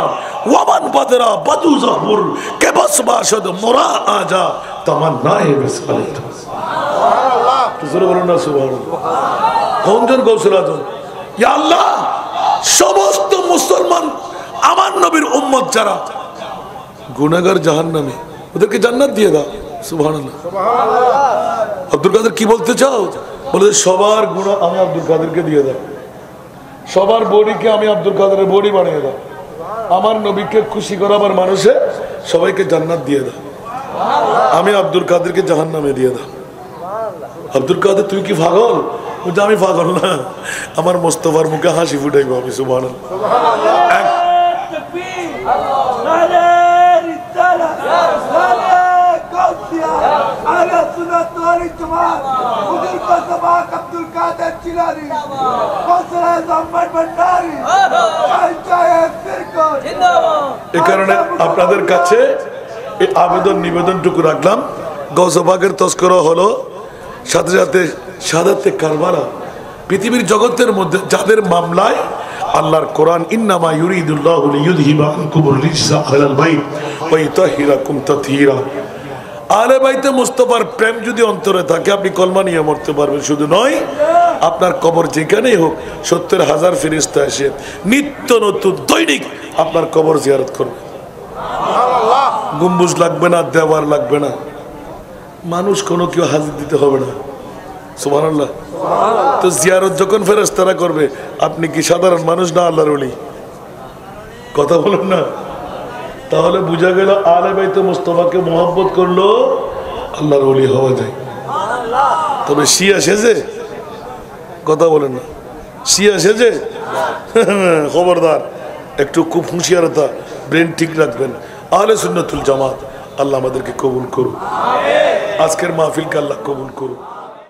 ওয়ামান বদরা বদু জাহুর কে বস বাশদ মোরা আজা তামান্নায়ে বিসালিত। সুবহানাল্লাহ। জোরে বলুন না সুবহানাল্লাহ। কোনজন গৌসুল আজম? ইয়া আল্লাহ, সমস্ত মুসলমান আমার নবীর উম্মত যারা গুনাহগার জাহান্নামী, ওদেরকে জান্নাত দিয়ে দাও। সুবহানাল্লাহ সুবহানাল্লাহ। আব্দুল কাদের কি বলতে চাও? বলে সবার গুনাহ আমি আব্দুল কাদেরকে দিয়ে দাও, সবার বডিকে আমি আব্দুল কাদেরের বডি বানিয়ে দাও, আমার নবীকে খুশি করাবার মানুষে সবাইকে জান্নাত দিয়ে দাও, আমি আব্দুল কাদেরকে জাহান্নামে দিয়ে দাও। আব্দুল কাদের তুই কি পাগল? বলছে আমি পাগল না, আমার মোস্তফার মুখে হাসি ফুটাইবো আমি। সুবহানাল্লাহ সুবহানাল্লাহ। এই কারণে আপনাদের কাছে এই আবেদন নিবেদনটুকু রাখলাম। গৌসে পাকের তস্করা হলো, সাথে সাথে শাহাদাতে কারবালা। পৃথিবীর জগতের মধ্যে যাদের মামলায় আল্লাহর কোরআন ইন্নামা ইউরিদুল্লাহু লিইউযহিবা আনকুমুর রিজসা আহলাল বাইত ওয়া ইউতাহহিরাকুম তাতহীরা। আহলে বাইতে মুস্তাফার প্রেম যদি অন্তরে থাকে, আপনি কলমা নিয়ে মরতে পারবেন। শুধু নয়, আপনার কবর যেখানেই হোক ৭০,০০০ ফেরেশতা এসে নিত্য নতুন দৈনিক আপনার কবর জিয়ারত করবে। গম্বুজ লাগবে না, দেওয়ার লাগবে না, মানুষ কোনো কেউ হাজির দিতে হবে না। সুবহানাল্লাহ। তো জিয়ারত যখন ফেরেশতারা করবে, আপনি কি সাধারণ মানুষ না আল্লাহর ওলি? কথা বলেন না। তাহলে বোঝা গেল আহলে বাইতে মুস্তাফাকে মহব্বত করলো আল্লাহর ওলি হওয়া যায়। তবে শিয়া সেজে, কথা বলেন না, শিয়া সেজে খবরদার, একটু খুব হুঁশিয়ারতা, ব্রেন ঠিক রাখবেন। আহলে সুন্নাতুল জামাত আল্লাহ আমাদেরকে কবুল করুন, আজকের মাহফিলকে আল্লাহ কবুল করুন।